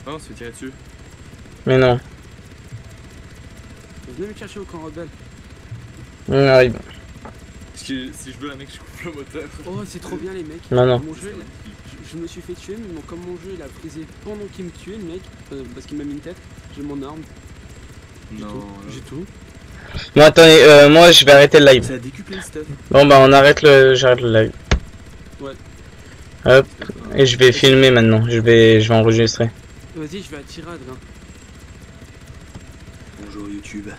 Ah, on se fait tirer dessus. Mais non. Venez me chercher au camp rebelle. On arrive. Si je veux la mec, je coupe le moteur. Oh, c'est trop bien les mecs. Non. Mon jeu, je me suis fait tuer, mais comme mon jeu il a frisé pendant qu'il me tuait, le mec, parce qu'il m'a mis une tête, j'ai mon arme, j'ai tout. Bon, attendez, moi je vais arrêter le live. Ça a décuplé le stuff. Bon, bah, j'arrête le live. Ouais. Hop, et je vais filmer maintenant. Je vais enregistrer. Vas-y, je vais à Tirade. Bonjour YouTube.